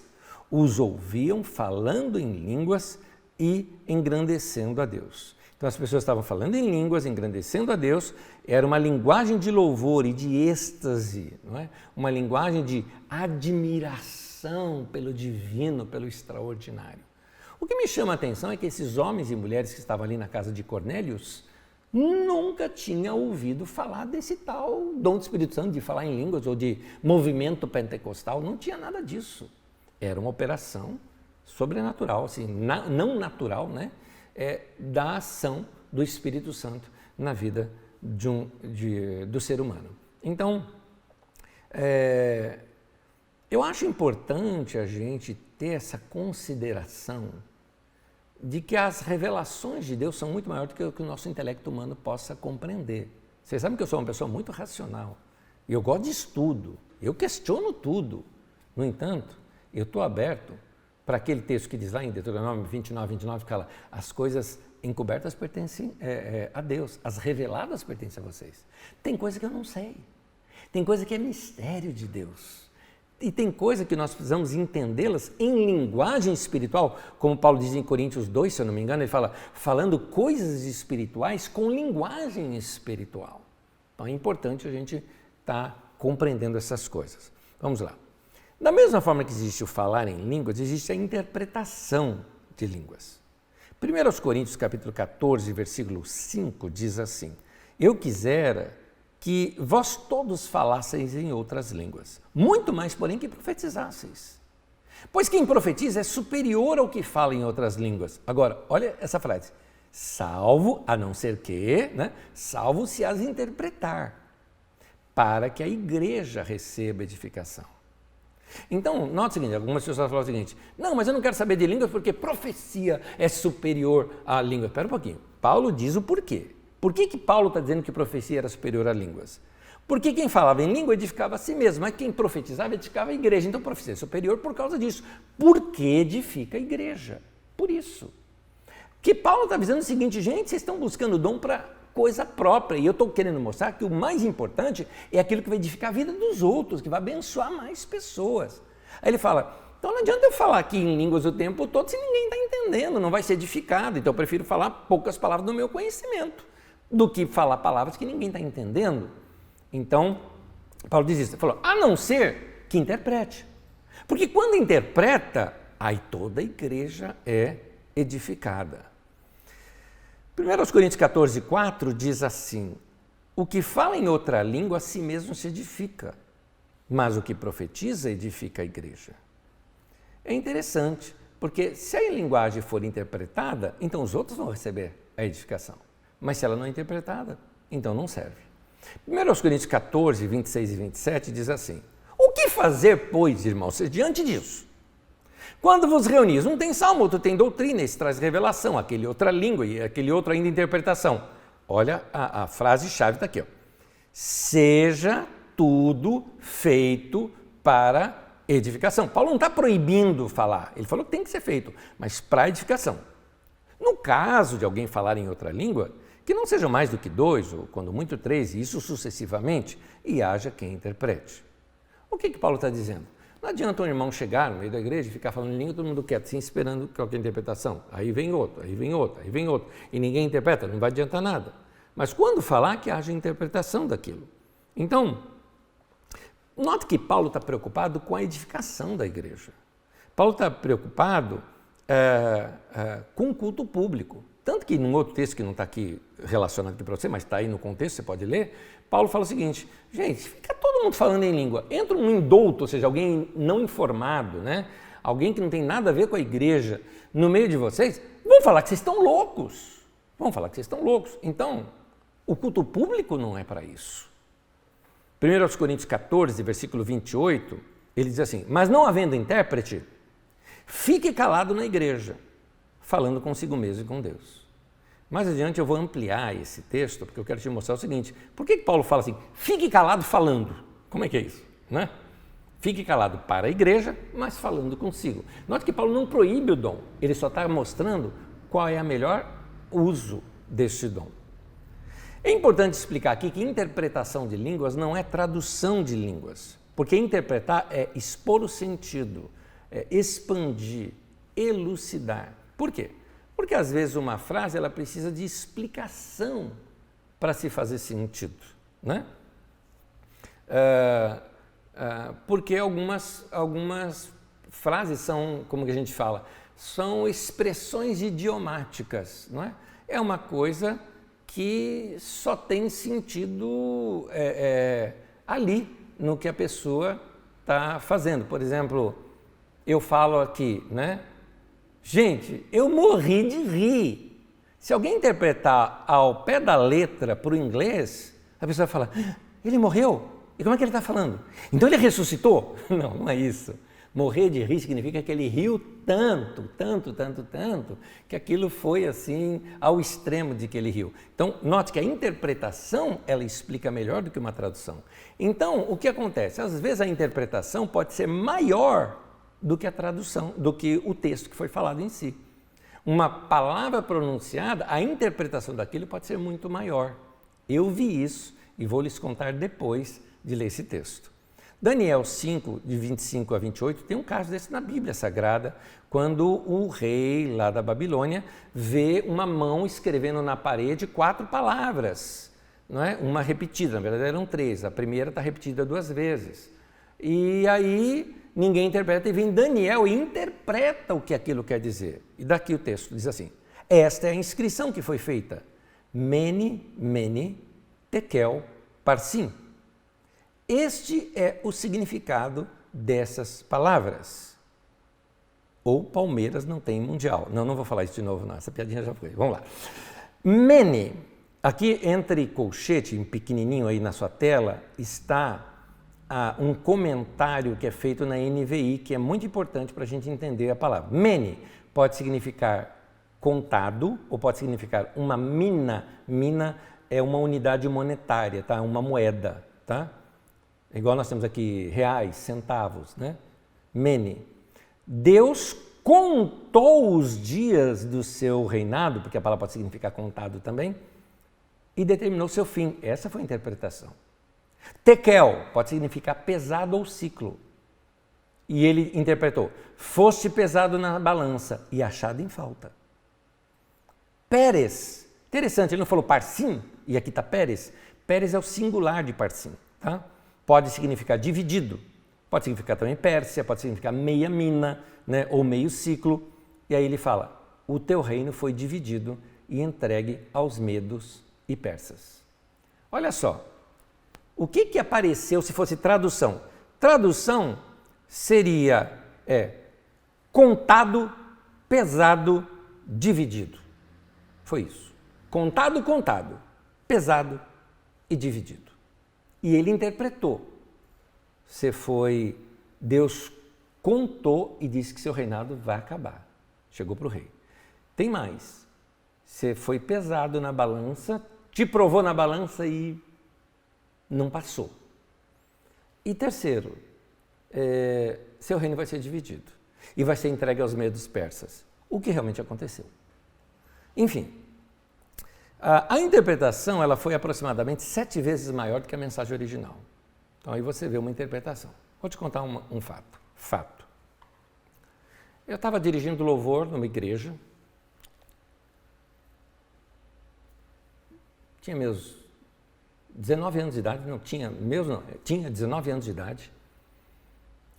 os ouviam falando em línguas e engrandecendo a Deus. Então as pessoas estavam falando em línguas, engrandecendo a Deus, era uma linguagem de louvor e de êxtase, não é? Uma linguagem de admiração pelo divino, pelo extraordinário. O que me chama a atenção é que esses homens e mulheres que estavam ali na casa de Cornélios nunca tinham ouvido falar desse tal dom do Espírito Santo, de falar em línguas ou de movimento pentecostal, não tinha nada disso. Era uma operação sobrenatural, assim, não natural, né? Da ação do Espírito Santo na vida do ser humano. Então, eu acho importante a gente ter essa consideração de que as revelações de Deus são muito maiores do que o que o nosso intelecto humano possa compreender. Vocês sabem que eu sou uma pessoa muito racional, e eu gosto de estudo, eu questiono tudo. No entanto, eu estou aberto para aquele texto que diz lá em Deuteronômio 29, que fala: as coisas encobertas pertencem a Deus, as reveladas pertencem a vocês. Tem coisa que eu não sei, Tem coisa que é mistério de Deus. E tem coisa que nós precisamos entendê-las em linguagem espiritual, como Paulo diz em Coríntios 2, se eu não me engano, ele fala, falando coisas espirituais com linguagem espiritual. Então é importante a gente estar compreendendo essas coisas. Vamos lá. Da mesma forma que existe o falar em línguas, existe a interpretação de línguas. 1 Coríntios capítulo 14, versículo 5 diz assim, eu quisera que vós todos falasseis em outras línguas, muito mais, porém, que profetizasseis. Pois quem profetiza é superior ao que fala em outras línguas. Agora, olha essa frase, salvo, a não ser que, né? Salvo se as interpretar, para que a igreja receba edificação. Então, note o seguinte, algumas pessoas falam o seguinte, não, mas eu não quero saber de línguas porque profecia é superior à língua. Espera um pouquinho, Paulo diz o porquê. Por que Paulo está dizendo que profecia era superior a línguas? Porque quem falava em língua edificava a si mesmo, mas quem profetizava edificava a igreja. Então, profecia é superior por causa disso. Porque edifica a igreja. Por isso. Que Paulo está dizendo o seguinte, gente, vocês estão buscando dom para coisa própria. E eu estou querendo mostrar que o mais importante é aquilo que vai edificar a vida dos outros, que vai abençoar mais pessoas. Aí ele fala, então não adianta eu falar aqui em línguas o tempo todo se ninguém está entendendo, não vai ser edificado. Então eu prefiro falar poucas palavras do meu conhecimento do que falar palavras que ninguém está entendendo. Então, Paulo diz isso, ele falou, a não ser que interprete. Porque quando interpreta, aí toda a igreja é edificada. 1 Coríntios 14, 4 diz assim, o que fala em outra língua a si mesmo se edifica, mas o que profetiza edifica a igreja. É interessante, porque se a linguagem for interpretada, então os outros vão receber a edificação. Mas se ela não é interpretada, então não serve. 1 Coríntios 14, 26 e 27 diz assim, o que fazer, pois, irmãos, diante disso? Quando vos reunis, um tem salmo, outro tem doutrina, esse traz revelação, aquele outra língua e aquele outro ainda interpretação. Olha, a frase-chave está aqui. Ó. Seja tudo feito para edificação. Paulo não está proibindo falar, ele falou que tem que ser feito, mas para edificação. No caso de alguém falar em outra língua, que não sejam mais do que 2, ou quando muito 3, e isso sucessivamente, e haja quem interprete. O que Paulo está dizendo? Não adianta um irmão chegar no meio da igreja e ficar falando em língua, todo mundo quieto, assim, esperando qualquer interpretação. Aí vem outro, aí vem outro, aí vem outro, e ninguém interpreta, não vai adiantar nada. Mas quando falar, que haja interpretação daquilo. Então, note que Paulo está preocupado com a edificação da igreja. Paulo está preocupado com o culto público. Tanto que num outro texto que não está aqui relacionado aqui para você, mas está aí no contexto, você pode ler, Paulo fala o seguinte, gente, fica todo mundo falando em língua, entra um indouto, ou seja, alguém não informado, né? Alguém que não tem nada a ver com a igreja no meio de vocês, vão falar que vocês estão loucos, vão falar que vocês estão loucos. Então, o culto público não é para isso. 1 Coríntios 14, versículo 28, ele diz assim, mas não havendo intérprete, fique calado na igreja, falando consigo mesmo e com Deus. Mais adiante eu vou ampliar esse texto, porque eu quero te mostrar o seguinte, por que Paulo fala assim, fique calado falando? Como é que é isso? Né? Fique calado para a igreja, mas falando consigo. Note que Paulo não proíbe o dom, ele só está mostrando qual é o melhor uso deste dom. É importante explicar aqui que interpretação de línguas não é tradução de línguas, porque interpretar é expor o sentido, é expandir, elucidar. Por quê? Porque às vezes uma frase ela precisa de explicação para se fazer sentido, né? Porque algumas frases são, como que a gente fala, são expressões idiomáticas, não é? É uma coisa que só tem sentido ali, no que a pessoa está fazendo. Por exemplo, eu falo aqui, né? Gente, eu morri de rir. Se alguém interpretar ao pé da letra para o inglês, a pessoa fala, ele morreu? E como é que ele está falando? Então ele ressuscitou? Não, não é isso. Morrer de rir significa que ele riu tanto, que aquilo foi assim ao extremo de que ele riu. Então, note que a interpretação, ela explica melhor do que uma tradução. Então, o que acontece? Às vezes a interpretação pode ser maior do que a tradução, do que o texto que foi falado em si. Uma palavra pronunciada, a interpretação daquilo pode ser muito maior. Eu vi isso e vou lhes contar depois de ler esse texto. Daniel 5, de 25 a 28, tem um caso desse na Bíblia Sagrada, quando o rei lá da Babilônia vê uma mão escrevendo na parede 4 palavras, não é? Uma repetida, na verdade eram 3, a primeira está repetida 2 vezes. E aí ninguém interpreta, e vem Daniel e interpreta o que aquilo quer dizer. E daqui o texto diz assim: esta é a inscrição que foi feita, Mene, Mene, Tekel, Parsim. Este é o significado dessas palavras. Ou Palmeiras não tem mundial. Não vou falar isso de novo, não. Essa piadinha já foi. Vamos lá. Mene. Aqui entre colchete, em pequenininho aí na sua tela, está um comentário que é feito na NVI, que é muito importante para a gente entender a palavra. Mene pode significar contado ou pode significar uma mina. Mina é uma unidade monetária, tá? Uma moeda, tá? Igual nós temos aqui reais, centavos, né? Mene. Deus contou os dias do seu reinado, porque a palavra pode significar contado também, e determinou seu fim. Essa foi a interpretação. Tekel pode significar pesado ou ciclo. E ele interpretou: foste pesado na balança e achado em falta. Pérez, interessante, ele não falou Parsim, e aqui está Pérez. Pérez é o singular de Parsim, tá? Pode significar dividido, pode significar também Pérsia, pode significar meia mina, né, ou meio ciclo. E aí ele fala: o teu reino foi dividido e entregue aos medos e persas. Olha só, o que apareceu se fosse tradução? Tradução seria contado, pesado, dividido. Foi isso. Contado, pesado e dividido. E ele interpretou. Deus contou e disse que seu reinado vai acabar. Chegou para o rei. Tem mais. Você foi pesado na balança, te provou na balança e não passou. E terceiro, seu reino vai ser dividido e vai ser entregue aos medos persas. O que realmente aconteceu. Enfim, a interpretação ela foi aproximadamente 7 vezes maior do que a mensagem original. Então aí você vê uma interpretação. Vou te contar um fato. Eu estava dirigindo louvor numa igreja, tinha meus 19 anos de idade, tinha 19 anos de idade,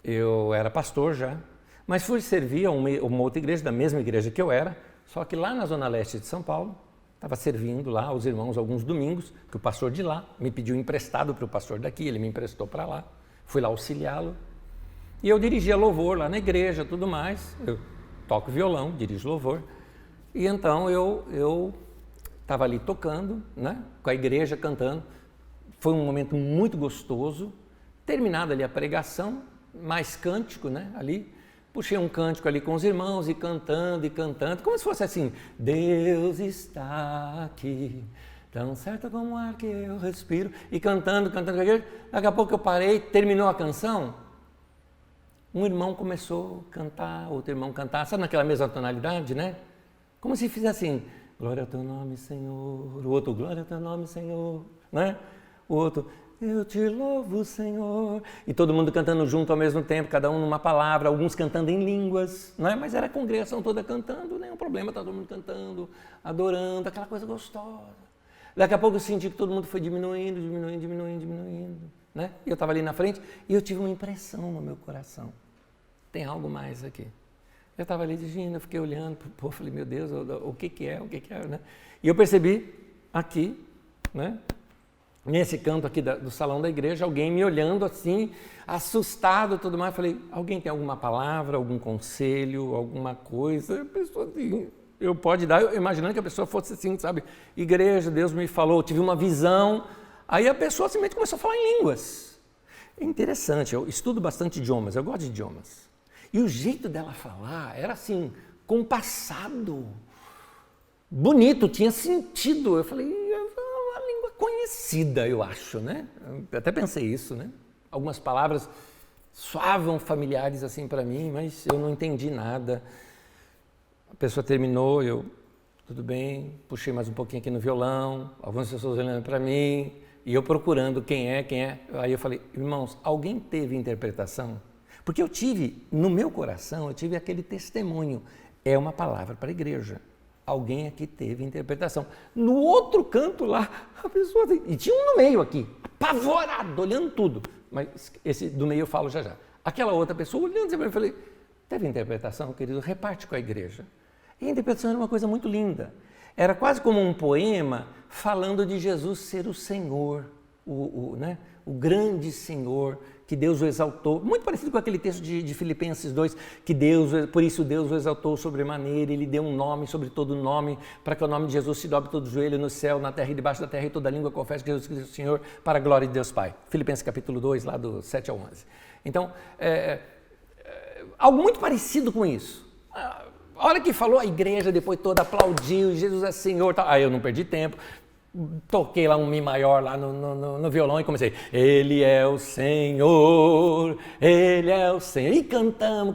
eu era pastor já, mas fui servir a uma outra igreja, da mesma igreja que eu era, só que lá na zona leste de São Paulo, estava servindo lá aos irmãos alguns domingos, que o pastor de lá me pediu emprestado para o pastor daqui, ele me emprestou para lá, fui lá auxiliá-lo, e eu dirigia louvor lá na igreja, tudo mais, eu toco violão, dirijo louvor, e então eu estava ali tocando, né, com a igreja cantando, foi um momento muito gostoso, terminada ali a pregação, mais cântico, né, ali, puxei um cântico ali com os irmãos e cantando, como se fosse assim: Deus está aqui, tão certo como o ar que eu respiro, e cantando, daqui a pouco eu parei, terminou a canção, um irmão começou a cantar, outro irmão cantar, sabe naquela mesma tonalidade, né? Como se fizesse assim: glória ao teu nome, Senhor, o outro, glória ao teu nome, Senhor, né? O outro, eu te louvo, Senhor. E todo mundo cantando junto ao mesmo tempo, cada um numa palavra, alguns cantando em línguas, não é? Mas era a congregação toda cantando, nenhum problema, todo mundo cantando, adorando, aquela coisa gostosa. Daqui a pouco eu senti que todo mundo foi diminuindo, né? E eu estava ali na frente e eu tive uma impressão no meu coração. Tem algo mais aqui. Eu estava ali dirigindo, eu fiquei olhando, falei: meu Deus, o que é, né? E eu percebi aqui, né? Nesse canto aqui do salão da igreja, alguém me olhando assim, assustado e tudo mais. Falei: alguém tem alguma palavra, algum conselho, alguma coisa? A pessoa assim, eu pode dar, eu imaginando que a pessoa fosse assim, sabe? Igreja, Deus me falou, tive uma visão. Aí a pessoa simplesmente começou a falar em línguas. É interessante, eu estudo bastante idiomas, eu gosto de idiomas. E o jeito dela falar era assim, compassado, bonito, tinha sentido. Eu falei: uma língua conhecida, eu acho, né? Eu até pensei isso, né? Algumas palavras soavam familiares assim para mim, mas eu não entendi nada. A pessoa terminou, tudo bem, puxei mais um pouquinho aqui no violão, algumas pessoas olhando para mim, E eu procurando quem é. Aí eu falei, irmãos, alguém teve interpretação? Porque eu tive, no meu coração, eu tive aquele testemunho. É uma palavra para a igreja. Alguém aqui teve interpretação. No outro canto lá, a pessoa... E tinha um no meio aqui, apavorado, olhando tudo. Mas esse do meio eu falo já. Aquela outra pessoa olhando, eu falei, teve interpretação, querido? Reparte com a igreja. E a interpretação era uma coisa muito linda. Era quase como um poema falando de Jesus ser o Senhor, o grande Senhor, que Deus o exaltou. Muito parecido com aquele texto de Filipenses 2, que por isso Deus o exaltou sobremaneira, ele deu um nome sobre todo nome, para que o nome de Jesus se dobre todo joelho no céu, na terra e debaixo da terra, e toda língua confesse que Jesus Cristo é o Senhor, para a glória de Deus Pai. Filipenses capítulo 2, lá do 7 ao 11. Então, algo muito parecido com isso. A hora que falou, a igreja depois toda aplaudiu, Jesus é Senhor, tal. Aí eu não perdi tempo, toquei lá um Mi maior lá no violão e comecei, Ele é o Senhor, Ele é o Senhor. E cantamos,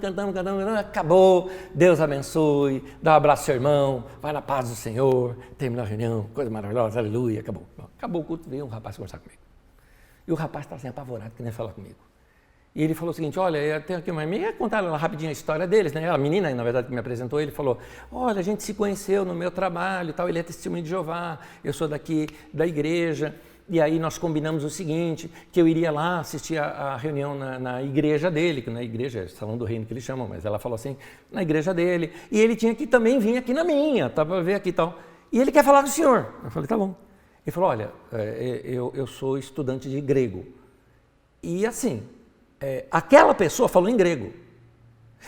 acabou, Deus abençoe, dá um abraço ao seu irmão, vai na paz do Senhor, terminou a reunião, coisa maravilhosa, aleluia, acabou. Acabou o culto, veio um rapaz conversar comigo. E o rapaz estava assim apavorado, que nem falar comigo. E ele falou o seguinte, olha, eu tenho aqui uma amiga, contaram rapidinho a história deles, né? A menina, na verdade, que me apresentou, ele falou, olha, a gente se conheceu no meu trabalho, tal, ele é testemunho de Jeová, eu sou daqui da igreja, e aí nós combinamos o seguinte, que eu iria lá assistir a reunião na igreja dele, que na igreja, Salão do Reino que eles chamam, mas ela falou assim, na igreja dele, e ele tinha que também vir aqui na minha, tá, para ver aqui e tal. E ele quer falar com o senhor. Eu falei, tá bom. Ele falou, olha, eu sou estudante de grego, e assim... aquela pessoa falou em grego.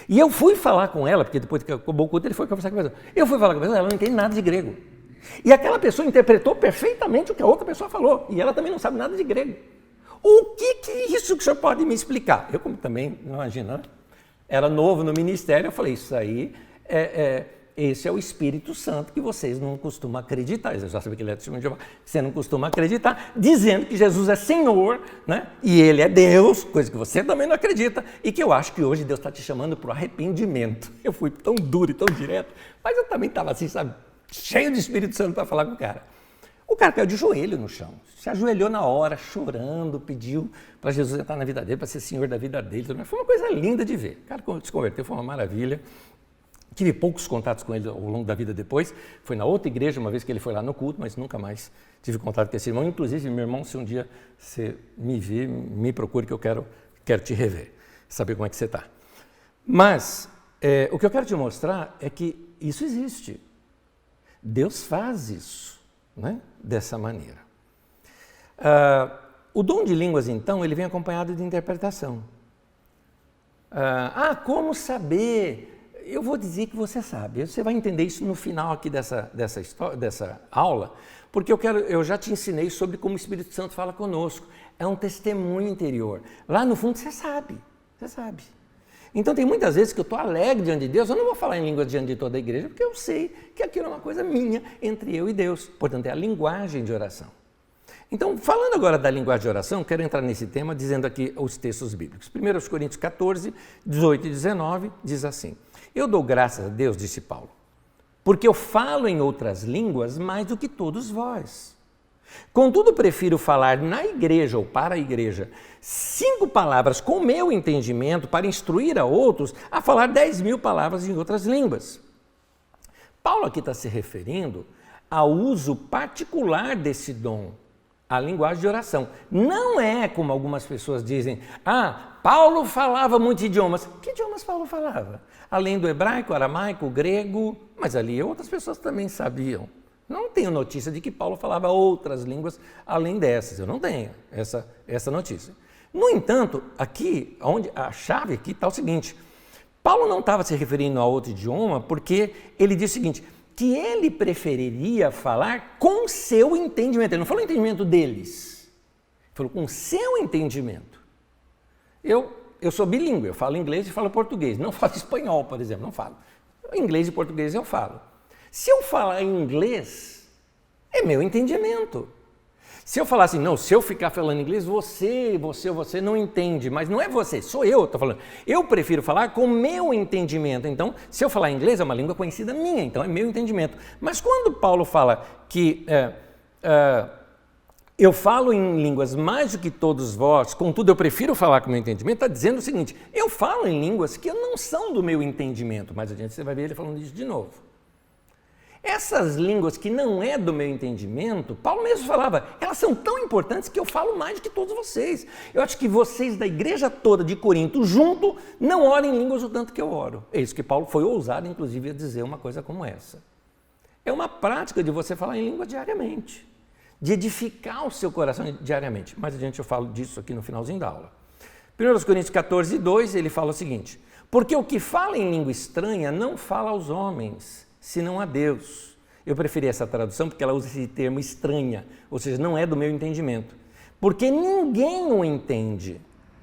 E eu fui falar com ela, porque depois que acabou o culto, ele foi conversar com a pessoa. Eu fui falar com a pessoa, ela não entende nada de grego. E aquela pessoa interpretou perfeitamente o que a outra pessoa falou. E ela também não sabe nada de grego. O que é isso que o senhor pode me explicar? Eu, como também, não imagina, né? Era novo no ministério, eu falei, isso aí esse é o Espírito Santo que vocês não costumam acreditar. Eu já sabia que ele é testemunho de Jeová. Você não costuma acreditar, dizendo que Jesus é Senhor, né? E Ele é Deus, coisa que você também não acredita, e que eu acho que hoje Deus está te chamando para o arrependimento. Eu fui tão duro e tão direto, mas eu também estava assim, sabe, cheio de Espírito Santo para falar com o cara. O cara caiu de joelho no chão, se ajoelhou na hora, chorando, pediu para Jesus entrar na vida dele, para ser Senhor da vida dele. Foi uma coisa linda de ver. O cara se converteu, foi uma maravilha. Tive poucos contatos com ele ao longo da vida depois, foi na outra igreja, uma vez que ele foi lá no culto, mas nunca mais tive contato com esse irmão. Inclusive, meu irmão, se um dia você me vir, me procure que eu quero te rever, saber como é que você está. Mas o que eu quero te mostrar é que isso existe. Deus faz isso, né? Dessa maneira. O dom de línguas, então, ele vem acompanhado de interpretação. Como saber... Eu vou dizer que você sabe, você vai entender isso no final aqui dessa aula, porque eu já te ensinei sobre como o Espírito Santo fala conosco. É um testemunho interior. Lá no fundo você sabe. Então tem muitas vezes que eu estou alegre diante de Deus, eu não vou falar em línguas diante de toda a igreja, porque eu sei que aquilo é uma coisa minha, entre eu e Deus. Portanto, é a linguagem de oração. Então, falando agora da linguagem de oração, quero entrar nesse tema dizendo aqui os textos bíblicos. 1 Coríntios 14, 18 e 19 diz assim, eu dou graças a Deus, disse Paulo, porque eu falo em outras línguas mais do que todos vós. Contudo, prefiro falar na igreja ou para a igreja 5 palavras com meu entendimento para instruir a outros a falar 10.000 palavras em outras línguas. Paulo aqui está se referindo ao uso particular desse dom, a linguagem de oração. Não é como algumas pessoas dizem, Paulo falava muitos idiomas. Que idiomas Paulo falava? Além do hebraico, aramaico, grego, mas ali outras pessoas também sabiam. Não tenho notícia de que Paulo falava outras línguas além dessas, eu não tenho essa notícia. No entanto, aqui, onde a chave aqui está o seguinte, Paulo não estava se referindo a outro idioma porque ele diz o seguinte, que ele preferiria falar com seu entendimento. Ele não falou o entendimento deles, ele falou com seu entendimento. Eu sou bilíngue, eu falo inglês e falo português, não falo espanhol, por exemplo, não falo. Inglês e português eu falo. Se eu falar em inglês, é meu entendimento. Se eu falar assim, não, se eu ficar falando inglês, você não entende, mas não é você, sou eu que estou falando. Eu prefiro falar com meu entendimento. Então, se eu falar inglês, é uma língua conhecida minha, então é meu entendimento. Mas quando Paulo fala que Eu falo em línguas mais do que todos vós, contudo eu prefiro falar com o meu entendimento, está dizendo o seguinte, eu falo em línguas que não são do meu entendimento, mais adiante você vai ver ele falando isso de novo. Essas línguas que não é do meu entendimento, Paulo mesmo falava, elas são tão importantes que eu falo mais do que todos vocês. Eu acho que vocês da igreja toda de Corinto, junto, não orem em línguas o tanto que eu oro. É isso que Paulo foi ousado, inclusive, a dizer uma coisa como essa. É uma prática de você falar em língua diariamente, de edificar o seu coração diariamente. Mais adiante eu falo disso aqui no finalzinho da aula. 1 Coríntios 14, 2, ele fala o seguinte, porque o que fala em língua estranha não fala aos homens, senão a Deus. Eu preferi essa tradução porque ela usa esse termo estranha, ou seja, não é do meu entendimento. Porque ninguém o entende,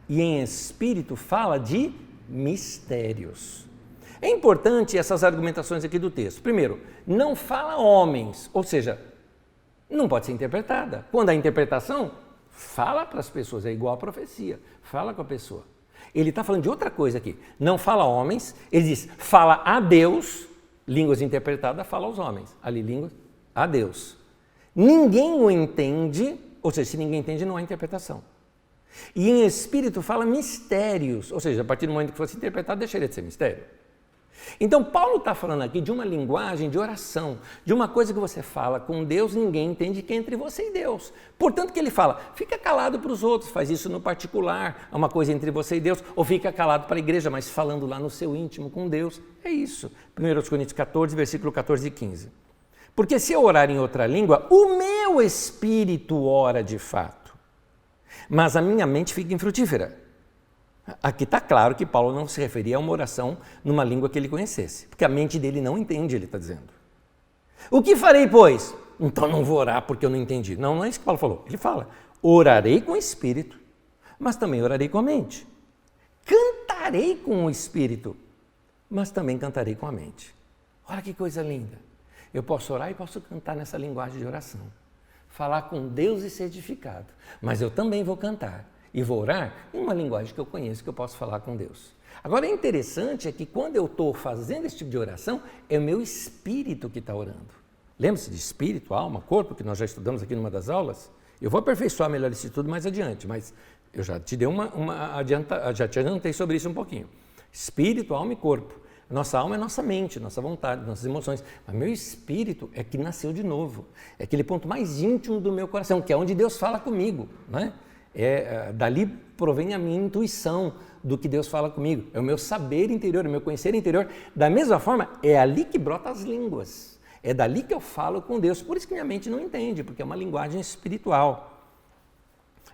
e em espírito fala de mistérios. É importante essas argumentações aqui do texto. Primeiro, não fala homens, ou seja, não pode ser interpretada. Quando a interpretação, fala para as pessoas, é igual a profecia, fala com a pessoa. Ele está falando de outra coisa aqui, não fala homens, ele diz, fala a Deus, línguas interpretadas, fala aos homens, ali línguas a Deus. Ninguém o entende, ou seja, se ninguém entende, não há interpretação. E em espírito fala mistérios, ou seja, a partir do momento que fosse interpretado, deixaria de ser mistério. Então, Paulo está falando aqui de uma linguagem de oração, de uma coisa que você fala com Deus, ninguém entende que é entre você e Deus. Portanto, que ele fala, fica calado para os outros, faz isso no particular, é uma coisa entre você e Deus, ou fica calado para a igreja, mas falando lá no seu íntimo com Deus. É isso. 1 Coríntios 14, versículo 14 e 15. Porque se eu orar em outra língua, o meu espírito ora de fato, mas a minha mente fica infrutífera. Aqui está claro que Paulo não se referia a uma oração numa língua que ele conhecesse, porque a mente dele não entende, ele está dizendo. O que farei, pois? Então não vou orar porque eu não entendi. Não, não é isso que Paulo falou. Ele fala, orarei com o espírito, mas também orarei com a mente. Cantarei com o espírito, mas também cantarei com a mente. Olha que coisa linda. Eu posso orar e posso cantar nessa linguagem de oração. Falar com Deus e ser edificado, mas eu também vou cantar. E vou orar em uma linguagem que eu conheço, que eu posso falar com Deus. Agora, é interessante é que quando eu estou fazendo esse tipo de oração, é o meu espírito que está orando. Lembra-se de espírito, alma, corpo, que nós já estudamos aqui numa das aulas? Eu vou aperfeiçoar melhor esse estudo mais adiante, mas eu já te dei já te adiantei sobre isso um pouquinho. Espírito, alma e corpo. Nossa alma é nossa mente, nossa vontade, nossas emoções. Mas meu espírito é que nasceu de novo. É aquele ponto mais íntimo do meu coração, que é onde Deus fala comigo, não é? Dali provém a minha intuição do que Deus fala comigo, é o meu saber interior, é o meu conhecer interior. Da mesma forma, é ali que brotam as línguas, é dali que eu falo com Deus. Por isso que minha mente não entende, porque é uma linguagem espiritual.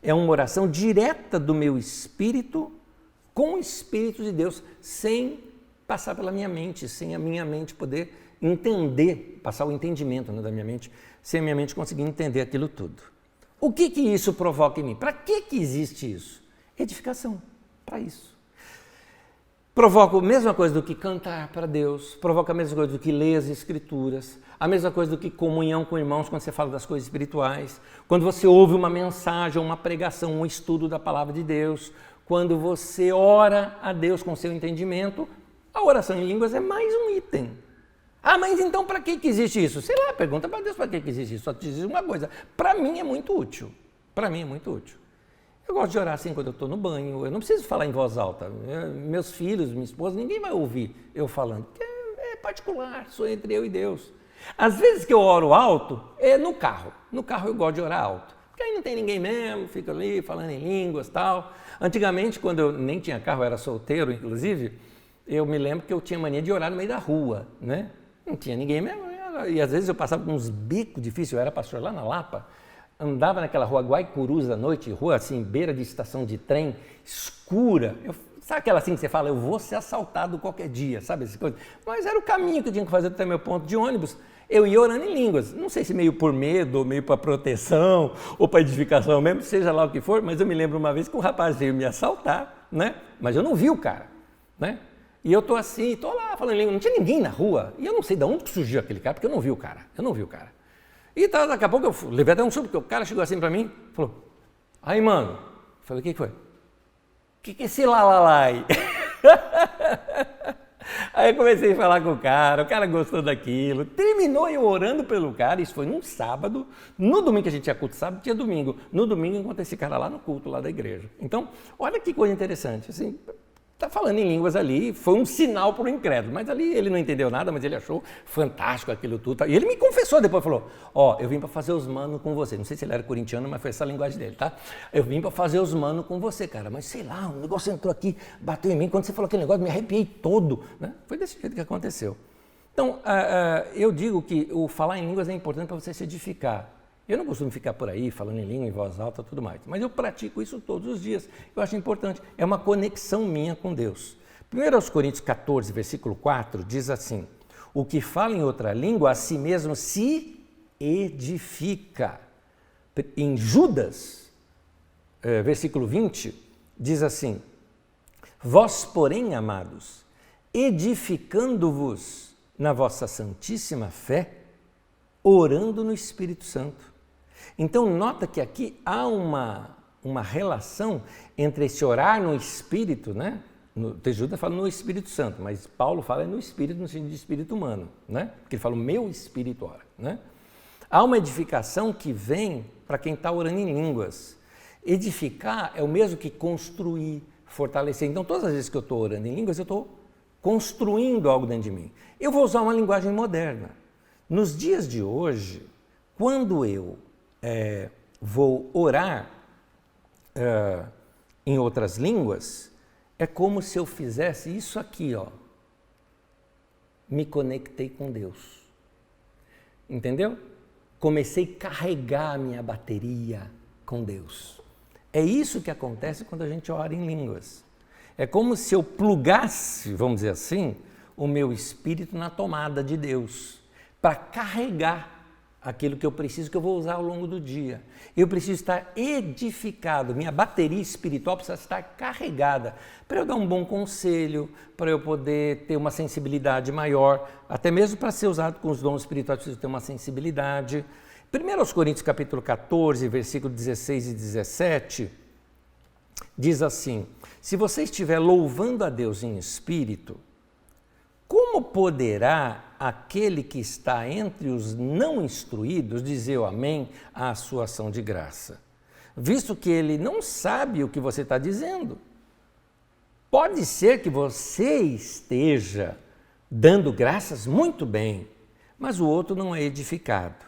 É uma oração direta do meu espírito com o Espírito de Deus, sem passar pela minha mente, sem a minha mente poder entender, passar o entendimento, né, da minha mente, sem a minha mente conseguir entender aquilo tudo. O que isso provoca em mim? Para que existe isso? Edificação, para isso. Provoca a mesma coisa do que cantar para Deus, provoca a mesma coisa do que ler as Escrituras, a mesma coisa do que comunhão com irmãos quando você fala das coisas espirituais, quando você ouve uma mensagem, uma pregação, um estudo da palavra de Deus, quando você ora a Deus com seu entendimento, a oração em línguas é mais um item. Ah, mas então para que existe isso? Sei lá, pergunta para Deus para que existe isso. Só te diz uma coisa, para mim é muito útil. Para mim é muito útil. Eu gosto de orar assim quando eu estou no banho, eu não preciso falar em voz alta. Meus filhos, minha esposa, ninguém vai ouvir eu falando, porque é particular, sou entre eu e Deus. Às vezes que eu oro alto, é no carro. No carro eu gosto de orar alto, porque aí não tem ninguém mesmo, fica ali falando em línguas e tal. Antigamente, quando eu nem tinha carro, eu era solteiro, inclusive, eu me lembro que eu tinha mania de orar no meio da rua, né? Não tinha ninguém mesmo, e às vezes eu passava por uns bicos difíceis, eu era pastor lá na Lapa, andava naquela rua Guaicurus à noite, rua assim, beira de estação de trem, escura, sabe aquela assim que você fala, eu vou ser assaltado qualquer dia, sabe essa coisa? Mas era o caminho que eu tinha que fazer até meu ponto de ônibus, eu ia orando em línguas, não sei se meio por medo, ou meio para proteção, ou para edificação mesmo, seja lá o que for, mas eu me lembro uma vez que um rapaz veio me assaltar, né? Mas eu não vi o cara, né? E eu estou assim, estou lá falando em língua, não tinha ninguém na rua, e eu não sei de onde surgiu aquele cara, porque eu não vi o cara, E daqui a pouco eu levei até um susto, porque o cara chegou assim para mim, falou, aí mano, eu falei, o que foi? O que é esse lalalai? Aí eu comecei a falar com o cara gostou daquilo, tive terminou eu orando pelo cara, isso foi num sábado, no domingo que a gente tinha culto sábado, tinha domingo. No domingo eu encontrei esse cara lá no culto, lá da igreja. Então, olha que coisa interessante, assim, está falando em línguas ali, foi um sinal para o incrédulo, mas ali ele não entendeu nada, mas ele achou fantástico aquilo tudo. E ele me confessou depois, falou, eu vim para fazer os manos com você. Não sei se ele era corintiano, mas foi essa a linguagem dele, tá? Eu vim para fazer os manos com você, cara, mas sei lá, o negócio entrou aqui, bateu em mim, quando você falou aquele negócio, me arrepiei todo, né? Foi desse jeito que aconteceu. Então, eu digo que o falar em línguas é importante para você se edificar. Eu não costumo ficar por aí falando em língua, em voz alta e tudo mais, mas eu pratico isso todos os dias. Eu acho importante, é uma conexão minha com Deus. 1 Coríntios 14, versículo 4, diz assim, o que fala em outra língua a si mesmo se edifica. Em Judas, versículo 20, diz assim, vós, porém, amados, edificando-vos na vossa santíssima fé, orando no Espírito Santo. Então, nota que aqui há uma relação entre esse orar no Espírito, né? O texto Judas fala no Espírito Santo, mas Paulo fala no Espírito, no sentido de Espírito humano, né? Porque ele fala o meu Espírito ora, né? Há uma edificação que vem para quem está orando em línguas. Edificar é o mesmo que construir, fortalecer. Então, todas as vezes que eu estou orando em línguas, eu estou construindo algo dentro de mim. Eu vou usar uma linguagem moderna. Nos dias de hoje, quando eu vou orar em outras línguas, é como se eu fizesse isso aqui, ó. Me conectei com Deus. Entendeu? Comecei a carregar a minha bateria com Deus. É isso que acontece quando a gente ora em línguas. É como se eu plugasse, vamos dizer assim, o meu espírito na tomada de Deus, para carregar aquilo que eu preciso, que eu vou usar ao longo do dia. Eu preciso estar edificado, minha bateria espiritual precisa estar carregada para eu dar um bom conselho, para eu poder ter uma sensibilidade maior, até mesmo para ser usado com os dons espirituais, eu preciso ter uma sensibilidade. 1 Coríntios capítulo 14, versículo 16 e 17, diz assim, se você estiver louvando a Deus em espírito, como poderá aquele que está entre os não instruídos dizer o amém à sua ação de graça? Visto que ele não sabe o que você está dizendo. Pode ser que você esteja dando graças muito bem, mas o outro não é edificado.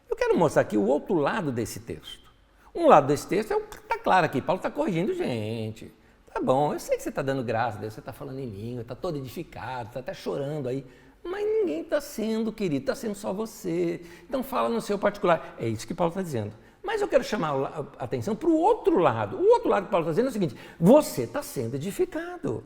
Eu quero mostrar aqui o outro lado desse texto. Um lado desse texto está claro aqui, Paulo está corrigindo gente. Tá bom, eu sei que você está dando graça a Deus, você está falando em língua, está todo edificado, está até chorando aí, mas ninguém está sendo, querido, está sendo só você. Então fala no seu particular. É isso que Paulo está dizendo. Mas eu quero chamar a atenção para o outro lado. O outro lado que Paulo está dizendo é o seguinte, você está sendo edificado.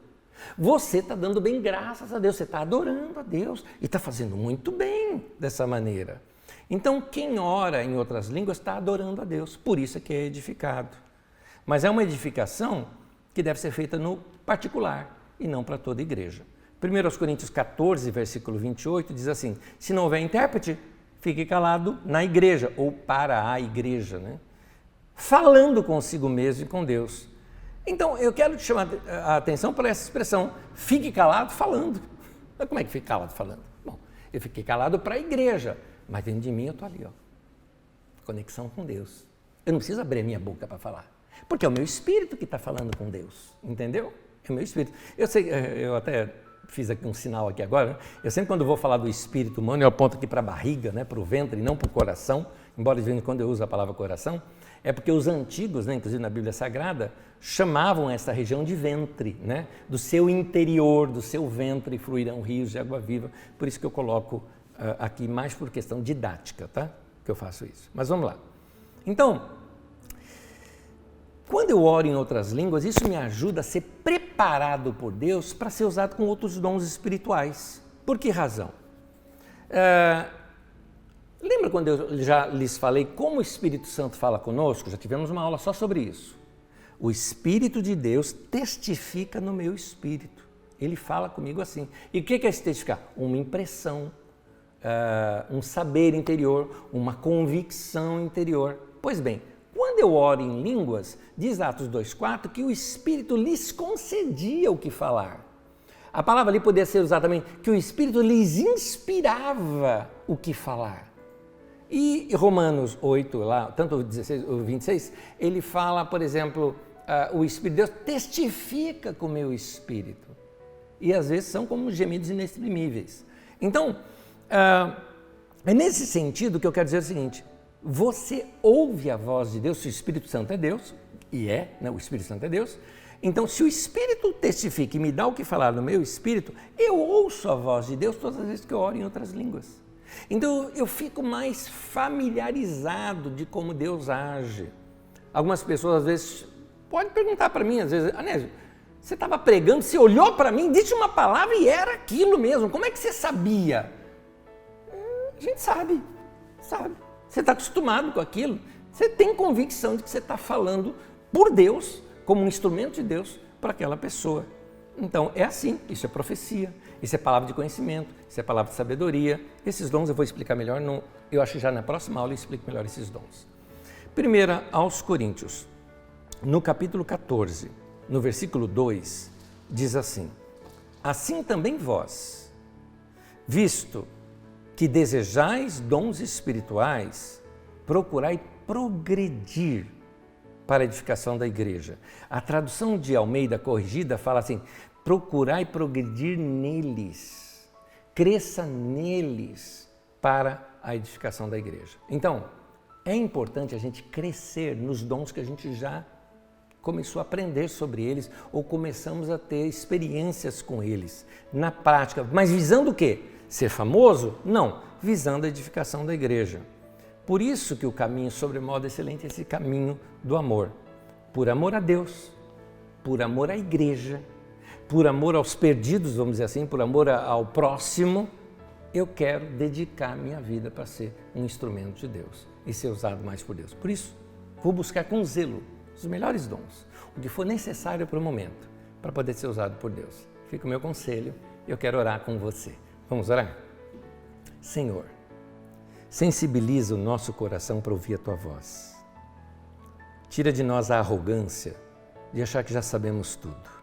Você está dando bem graças a Deus, você está adorando a Deus e está fazendo muito bem dessa maneira. Então quem ora em outras línguas está adorando a Deus, por isso é que é edificado. Mas é uma edificação que deve ser feita no particular e não para toda a igreja. 1 Coríntios 14, versículo 28, diz assim, se não houver intérprete, fique calado na igreja, ou para a igreja, né? Falando consigo mesmo e com Deus. Então, eu quero te chamar a atenção para essa expressão, fique calado falando. Mas como é que fica calado falando? Bom, eu fiquei calado para a igreja, mas dentro de mim eu estou ali, ó, conexão com Deus. Eu não preciso abrir a minha boca para falar. Porque é o meu espírito que está falando com Deus, entendeu? É o meu espírito. Eu sei, eu até fiz aqui um sinal aqui agora, né? Eu sempre quando vou falar do espírito humano, eu aponto aqui para a barriga, né, para o ventre, e não para o coração, embora de vez em quando eu use a palavra coração, é porque os antigos, né, inclusive na Bíblia Sagrada, chamavam essa região de ventre, né? Do seu interior, do seu ventre fluirão rios de água viva, por isso que eu coloco aqui mais por questão didática, tá? Que eu faço isso. Mas vamos lá. Então, quando eu oro em outras línguas, isso me ajuda a ser preparado por Deus para ser usado com outros dons espirituais. Por que razão? Lembra quando eu já lhes falei como o Espírito Santo fala conosco? Já tivemos uma aula só sobre isso. O Espírito de Deus testifica no meu espírito. Ele fala comigo assim. E o que é esse testificar? Uma impressão, um saber interior, uma convicção interior. Pois bem, quando eu oro em línguas, diz Atos 2,4 que o Espírito lhes concedia o que falar. A palavra ali poderia ser usada também, que o Espírito lhes inspirava o que falar. E Romanos 8, lá, tanto o 16 ou 26, ele fala, por exemplo, o Espírito de Deus testifica com o meu Espírito. E às vezes são como gemidos inexprimíveis. Então, é nesse sentido que eu quero dizer o seguinte: você ouve a voz de Deus, se o Espírito Santo é Deus, e né, o Espírito Santo é Deus. Então, se o Espírito testifica e me dá o que falar no meu espírito, eu ouço a voz de Deus todas as vezes que eu oro em outras línguas. Então, eu fico mais familiarizado de como Deus age. Algumas pessoas, às vezes, podem perguntar para mim, às vezes, Anésio, você estava pregando, você olhou para mim, disse uma palavra e era aquilo mesmo. Como é que você sabia? A gente sabe. Você está acostumado com aquilo. Você tem convicção de que você está falando por Deus, como um instrumento de Deus para aquela pessoa. Então, é assim, isso é profecia, isso é palavra de conhecimento, isso é palavra de sabedoria. Esses dons eu vou explicar melhor, eu acho que já na próxima aula eu explico melhor esses dons. 1 aos Coríntios, no capítulo 14, no versículo 2, diz assim: assim também vós, visto que desejais dons espirituais, procurai progredir para a edificação da igreja. A tradução de Almeida Corrigida fala assim: procurai progredir neles, cresça neles para a edificação da igreja. Então, é importante a gente crescer nos dons que a gente já começou a aprender sobre eles ou começamos a ter experiências com eles na prática. Mas visando o quê? Ser famoso? Não, visando a edificação da igreja. Por isso que o caminho sobremodo excelente é esse caminho do amor. Por amor a Deus, por amor à igreja, por amor aos perdidos, vamos dizer assim, por amor ao próximo, eu quero dedicar minha vida para ser um instrumento de Deus e ser usado mais por Deus. Por isso, vou buscar com zelo os melhores dons, o que for necessário para o momento, para poder ser usado por Deus. Fica o meu conselho, eu quero orar com você. Vamos orar? Senhor, sensibiliza o nosso coração para ouvir a Tua voz. Tira de nós a arrogância de achar que já sabemos tudo.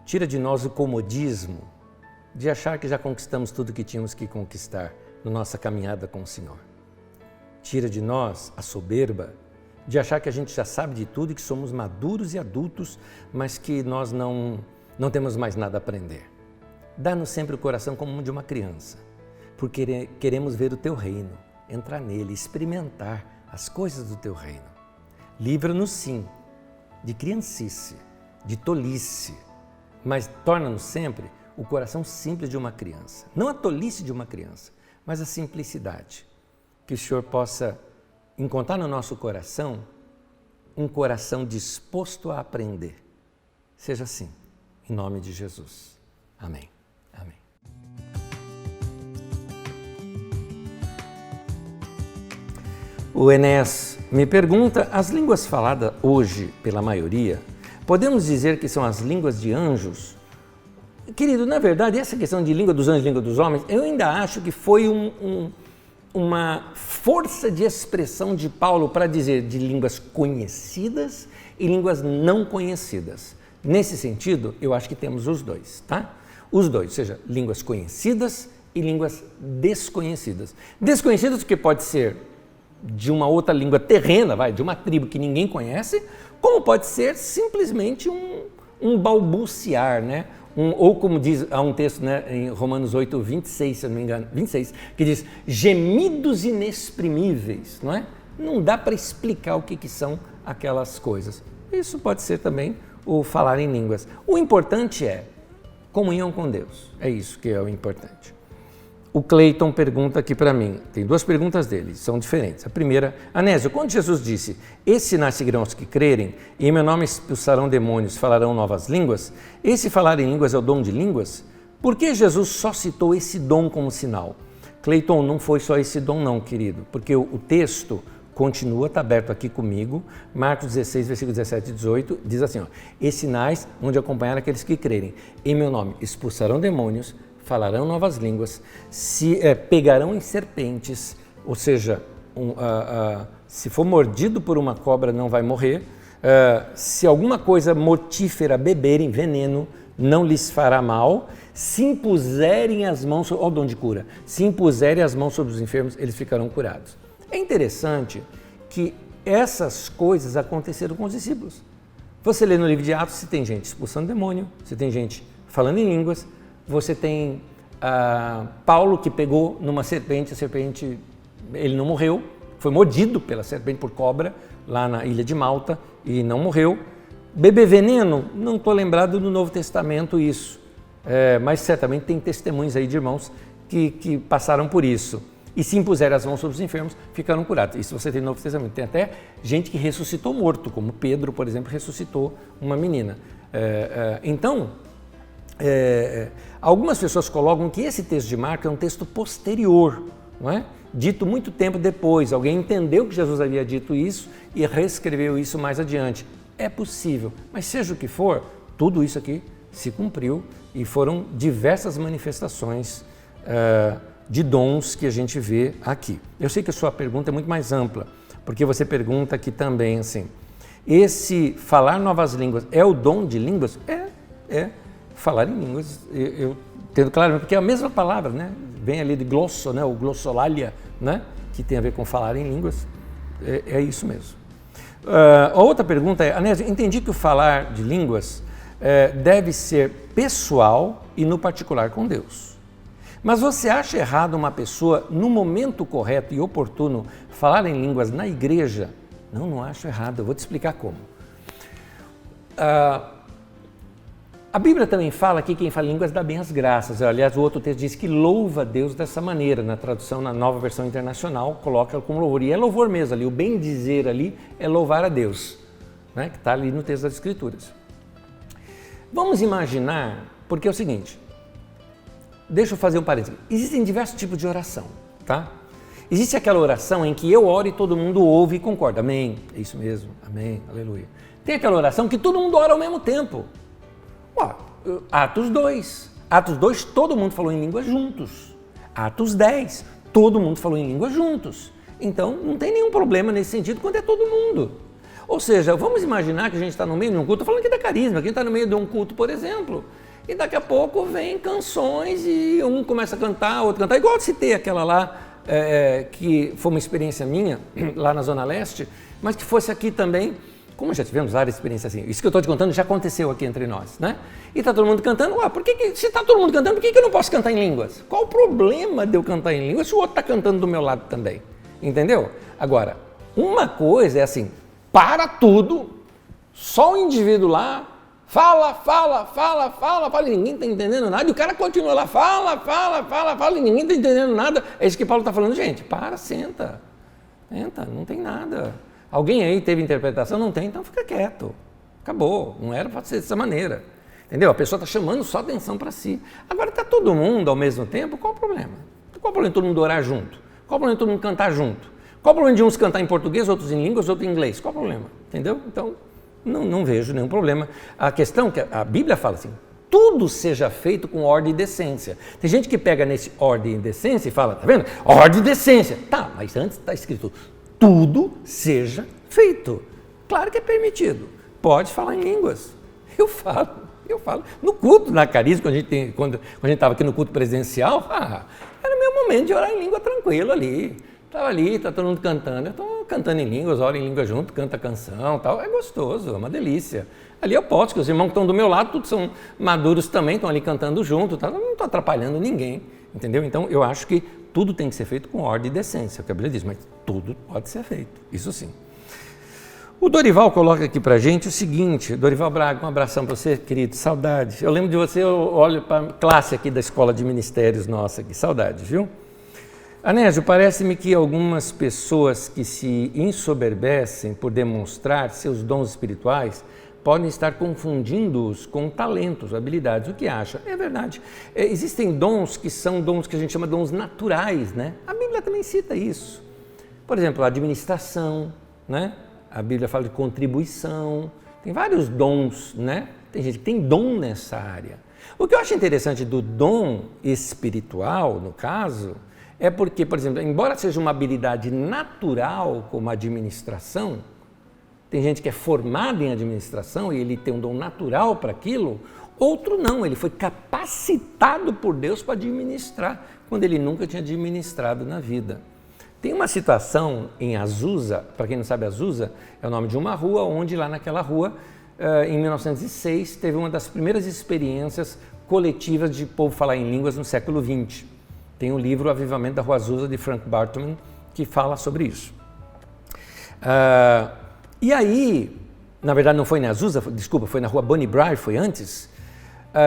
Tira de nós o comodismo de achar que já conquistamos tudo que tínhamos que conquistar na nossa caminhada com o Senhor. Tira de nós a soberba de achar que a gente já sabe de tudo e que somos maduros e adultos, mas que nós não temos mais nada a aprender. Dá-nos sempre o coração como o de uma criança, porque queremos ver o Teu reino, entrar nele, experimentar as coisas do Teu reino. Livra-nos sim de criancice, de tolice, mas torna-nos sempre o coração simples de uma criança. Não a tolice de uma criança, mas a simplicidade. Que o Senhor possa encontrar no nosso coração um coração disposto a aprender. Seja assim, em nome de Jesus. Amém. Amém. O Enéas me pergunta, as línguas faladas hoje pela maioria, podemos dizer que são as línguas de anjos? Querido, na verdade, essa questão de língua dos anjos e língua dos homens, eu ainda acho que foi uma força de expressão de Paulo para dizer de línguas conhecidas e línguas não conhecidas. Nesse sentido, eu acho que temos os dois, tá? Os dois, ou seja, línguas conhecidas e línguas desconhecidas. Desconhecidas porque pode ser de uma outra língua terrena, de uma tribo que ninguém conhece, como pode ser simplesmente um balbuciar, né? Ou como diz, há um texto, né, em Romanos 8, 26, se eu não me engano, 26, que diz gemidos inexprimíveis, não é? Não dá para explicar o que são aquelas coisas. Isso pode ser também o falar em línguas. O importante é comunhão com Deus, é isso que é o importante. O Cleiton pergunta aqui para mim, tem duas perguntas dele, são diferentes. A primeira, Anésio, quando Jesus disse, esses sinais seguirão os que crerem, e em meu nome expulsarão demônios, falarão novas línguas, esse falar em línguas é o dom de línguas? Por que Jesus só citou esse dom como sinal? Cleiton, não foi só esse dom não, querido, porque o texto continua, está aberto aqui comigo, Marcos 16, versículo 17 e 18, diz assim, ó, esses sinais onde acompanhar aqueles que crerem, em meu nome expulsarão demônios, falarão novas línguas, se pegarão em serpentes, ou seja, se for mordido por uma cobra não vai morrer, se alguma coisa mortífera beberem, veneno, não lhes fará mal, se impuserem as mãos, olha o dom de cura, se impuserem as mãos sobre os enfermos, eles ficarão curados. É interessante que essas coisas aconteceram com os discípulos. Você lê no livro de Atos, se tem gente expulsando demônio, se tem gente falando em línguas, você tem Paulo que pegou numa serpente, a serpente, ele não morreu, foi mordido pela serpente por cobra, lá na ilha de Malta, e não morreu. Beber veneno, não estou lembrado do Novo Testamento isso, mas certamente tem testemunhos aí de irmãos que passaram por isso. E se impuserem as mãos sobre os enfermos, ficaram curados. Isso você tem no Novo Testamento. Tem até gente que ressuscitou morto, como Pedro, por exemplo, ressuscitou uma menina. Então, algumas pessoas colocam que esse texto de Marcos é um texto posterior, não é? Dito muito tempo depois. Alguém entendeu que Jesus havia dito isso e reescreveu isso mais adiante. É possível, mas seja o que for, tudo isso aqui se cumpriu e foram diversas manifestações de dons que a gente vê aqui. Eu sei que a sua pergunta é muito mais ampla, porque você pergunta aqui também assim, esse falar novas línguas é o dom de línguas? É falar em línguas, eu entendo claramente, porque é a mesma palavra, né? Vem ali de glosso, né? O glossolalia, né? Que tem a ver com falar em línguas, é isso mesmo. A outra pergunta é, Anésio, entendi que o falar de línguas deve ser pessoal e no particular com Deus. Mas você acha errado uma pessoa, no momento correto e oportuno, falar em línguas na igreja? Não acho errado, eu vou te explicar como. A Bíblia também fala que quem fala em línguas dá bem as graças. Aliás, o outro texto diz que louva a Deus dessa maneira. Na tradução, na Nova Versão Internacional, coloca como louvor. E é louvor mesmo ali, o bem dizer ali é louvar a Deus, né? Que está ali no texto das Escrituras. Vamos imaginar, porque é o seguinte, deixa eu fazer um parênteses. Existem diversos tipos de oração, tá? Existe aquela oração em que eu oro e todo mundo ouve e concorda. Amém, é isso mesmo, amém, aleluia. Tem aquela oração que todo mundo ora ao mesmo tempo. Atos 2, todo mundo falou em línguas juntos. Atos 10, todo mundo falou em línguas juntos. Então, não tem nenhum problema nesse sentido quando é todo mundo. Ou seja, vamos imaginar que a gente está no meio de um culto, estou falando aqui da Carisma, que a gente está no meio de um culto, por exemplo, e daqui a pouco vem canções e um começa a cantar, outro cantar, igual eu citei aquela lá, que foi uma experiência minha, lá na Zona Leste, mas que fosse aqui também. Como já tivemos várias experiências assim, isso que eu estou te contando já aconteceu aqui entre nós, né? E está todo mundo cantando, se está todo mundo cantando, por que eu não posso cantar em línguas? Qual o problema de eu cantar em línguas se o outro está cantando do meu lado também? Entendeu? Agora, uma coisa é assim, para tudo, só o indivíduo lá, fala, e ninguém está entendendo nada, e o cara continua lá, fala, e ninguém está entendendo nada. É isso que Paulo está falando, gente, senta, não tem nada. Alguém aí teve interpretação? Não tem, então fica quieto. Acabou, não era para ser dessa maneira. Entendeu? A pessoa está chamando só atenção para si. Agora está todo mundo ao mesmo tempo, qual o problema? Qual o problema de todo mundo orar junto? Qual o problema de todo mundo cantar junto? Qual o problema de uns cantar em português, outros em línguas, outros em inglês? Qual o problema? Entendeu? Então, não vejo nenhum problema. A questão que a Bíblia fala assim, tudo seja feito com ordem e decência. Tem gente que pega nesse ordem e decência e fala, tá vendo? Ordem e decência. Tá, mas antes está escrito, tudo seja feito. Claro que é permitido. Pode falar em línguas. Eu falo. No culto, na Carisma, quando a gente estava aqui no culto presencial, era meu momento de orar em língua tranquilo ali. Estava ali, está todo mundo cantando. Eu estou cantando em línguas, oro em língua junto, canta canção, tal. É gostoso, é uma delícia. Ali eu posso, porque os irmãos que estão do meu lado, todos são maduros também, estão ali cantando junto, tal. Eu não estou atrapalhando ninguém, entendeu? Então, eu acho que tudo tem que ser feito com ordem e decência, é o que a Bíblia diz, mas tudo pode ser feito, isso sim. O Dorival coloca aqui pra gente o seguinte, Dorival Braga, um abração para você, querido, saudade. Eu lembro de você, eu olho para a classe aqui da Escola de Ministérios nossa aqui, saudade, viu? Anésio, parece-me que algumas pessoas que se ensoberbecem por demonstrar seus dons espirituais podem estar confundindo-os com talentos, habilidades. O que acha? É verdade. Existem dons que são dons que a gente chama de dons naturais, né? A Bíblia também cita isso. Por exemplo, a administração, né? A Bíblia fala de contribuição. Tem vários dons, né? Tem gente que tem dom nessa área. O que eu acho interessante do dom espiritual, no caso, é porque, por exemplo, embora seja uma habilidade natural como a administração, tem gente que é formada em administração e ele tem um dom natural para aquilo, Outro não, ele foi capacitado por Deus para administrar, quando ele nunca tinha administrado na vida. Tem uma situação em Azusa, para quem não sabe, Azusa é o nome de uma rua, onde lá naquela rua, em 1906, teve uma das primeiras experiências coletivas de povo falar em línguas no século XX. Tem um livro, Avivamento da Rua Azusa, de Frank Bartman, que fala sobre isso. E aí, na verdade não foi na Azusa, desculpa, foi na rua Bonnie Brae, foi antes.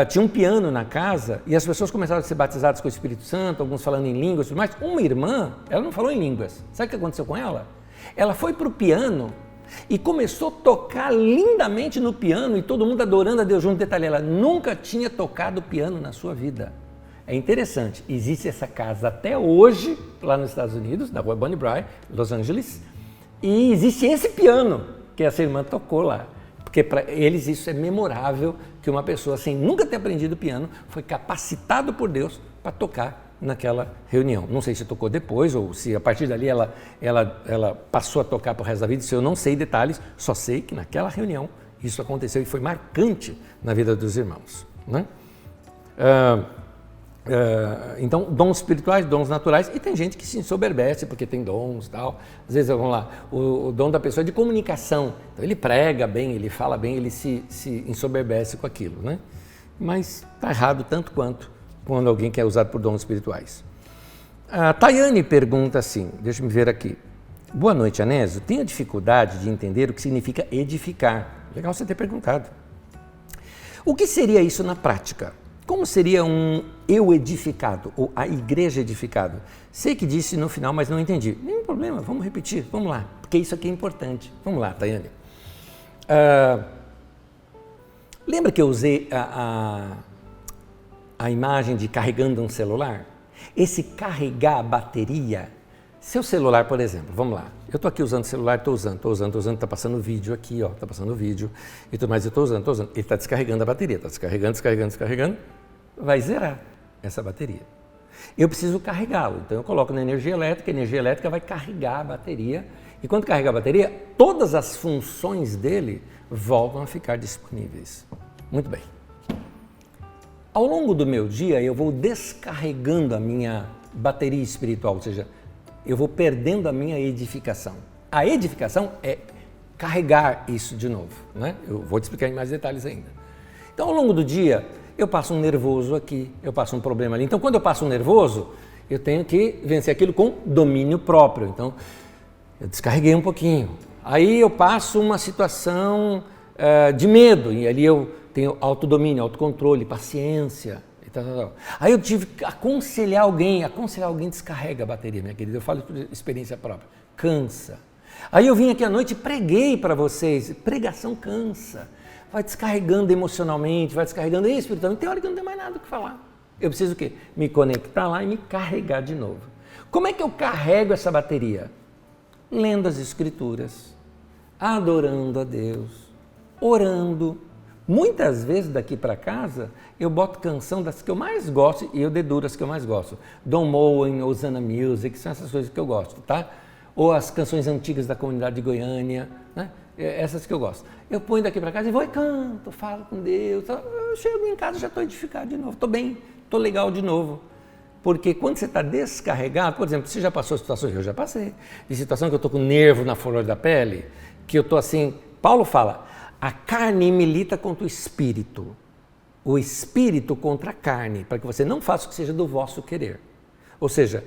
Tinha um piano na casa e as pessoas começaram a ser batizadas com o Espírito Santo, alguns falando em línguas e tudo mais. Uma irmã, ela não falou em línguas. Sabe o que aconteceu com ela? Ela foi para o piano e começou a tocar lindamente no piano e todo mundo adorando a Deus junto. Detalhe, ela nunca tinha tocado piano na sua vida. É interessante, existe essa casa até hoje, lá nos Estados Unidos, na rua Bonnie Brae, Los Angeles, e existe esse piano que essa irmã tocou lá. Porque para eles isso é memorável, que uma pessoa sem nunca ter aprendido piano foi capacitado por Deus para tocar naquela reunião. Não sei se tocou depois ou se a partir dali ela passou a tocar para o resto da vida, isso eu não sei detalhes, só sei que naquela reunião isso aconteceu e foi marcante na vida dos irmãos, né? Então, dons espirituais, dons naturais, e tem gente que se ensoberbece porque tem dons e tal. Às vezes, vamos lá, o dom da pessoa é de comunicação. Então, ele prega bem, ele fala bem, ele se ensoberbece com aquilo, né? Mas está errado tanto quanto quando alguém quer usar por dons espirituais. A Tayane pergunta assim, deixa eu ver aqui. Boa noite, Anésio. Tenho dificuldade de entender o que significa edificar. Legal você ter perguntado. O que seria isso na prática? Como seria um eu edificado ou a igreja edificado? Sei que disse no final, mas não entendi. Nenhum problema, vamos repetir, vamos lá, porque isso aqui é importante. Vamos lá, Tayane. Lembra que eu usei a imagem de carregando um celular? Esse carregar a bateria, seu celular, por exemplo, vamos lá. Eu estou aqui usando o celular, estou usando, está passando vídeo aqui, está passando vídeo e tudo mais, eu estou usando. Ele está descarregando a bateria, está descarregando. Vai zerar essa bateria. Eu preciso carregá-lo, então eu coloco na energia elétrica, a energia elétrica vai carregar a bateria e quando carrega a bateria, todas as funções dele voltam a ficar disponíveis. Muito bem. Ao longo do meu dia, eu vou descarregando a minha bateria espiritual, ou seja, eu vou perdendo a minha edificação. A edificação é carregar isso de novo, né? Eu vou te explicar em mais detalhes ainda. Então, ao longo do dia, eu passo um nervoso aqui, eu passo um problema ali. Então, quando eu passo um nervoso, eu tenho que vencer aquilo com domínio próprio. Então, eu descarreguei um pouquinho. Aí eu passo uma situação de medo, e ali eu tenho autodomínio, autocontrole, paciência. Aí eu tive que aconselhar alguém descarrega a bateria, minha querida, eu falo por experiência própria, cansa. Aí eu vim aqui à noite e preguei para vocês, pregação cansa, vai descarregando emocionalmente, vai descarregando espiritualmente, tem hora que eu não tenho mais nada o que falar. Eu preciso o quê? Me conectar lá e me carregar de novo. Como é que eu carrego essa bateria? Lendo as escrituras, adorando a Deus, orando. Muitas vezes daqui para casa eu boto canção das que eu mais gosto e eu deduro as que eu mais gosto. Don Moen, Hosanna Music, são essas coisas que eu gosto, tá? Ou as canções antigas da comunidade de Goiânia, né? Essas que eu gosto. Eu ponho daqui para casa e vou e canto, falo com Deus. Eu chego em casa e já estou edificado de novo, estou bem, estou legal de novo. Porque quando você está descarregado, por exemplo, você já passou situações, eu já passei, de situação que eu estou com nervo na flor da pele, que eu estou assim, Paulo fala, a carne milita contra o espírito contra a carne, para que você não faça o que seja do vosso querer. Ou seja,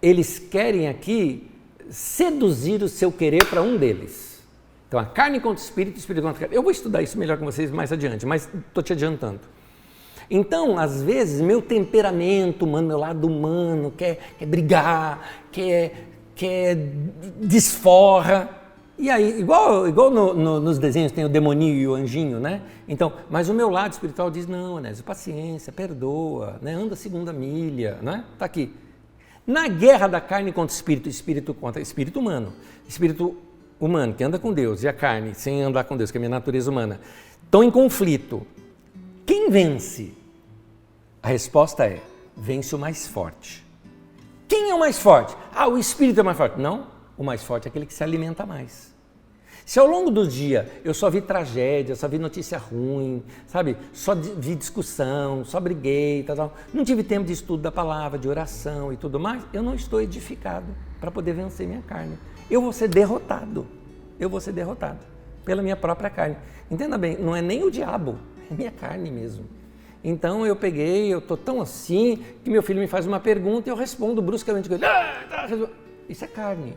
eles querem aqui seduzir o seu querer para um deles. Então, a carne contra o espírito contra a carne. Eu vou estudar isso melhor com vocês mais adiante, mas estou te adiantando. Então, às vezes, meu temperamento humano, meu lado humano, quer brigar, quer desforra. E aí, igual nos desenhos tem o demoninho e o anjinho, né? Então, mas o meu lado espiritual diz, não, Anésio, paciência, perdoa, né? Anda a segunda milha, né? Tá aqui. Na guerra da carne contra o espírito contra espírito humano que anda com Deus e a carne sem andar com Deus, que é a minha natureza humana, estão em conflito. Quem vence? A resposta é, vence o mais forte. Quem é o mais forte? O espírito é mais forte. Não. O mais forte é aquele que se alimenta mais. Se ao longo do dia eu só vi tragédia, só vi notícia ruim, sabe? Só vi discussão, só briguei, tal, não tive tempo de estudo da palavra, de oração e tudo mais, eu não estou edificado para poder vencer minha carne. Eu vou ser derrotado. Eu vou ser derrotado pela minha própria carne. Entenda bem, não é nem o diabo, é minha carne mesmo. Então eu estou tão assim que meu filho me faz uma pergunta e eu respondo bruscamente. Isso é carne.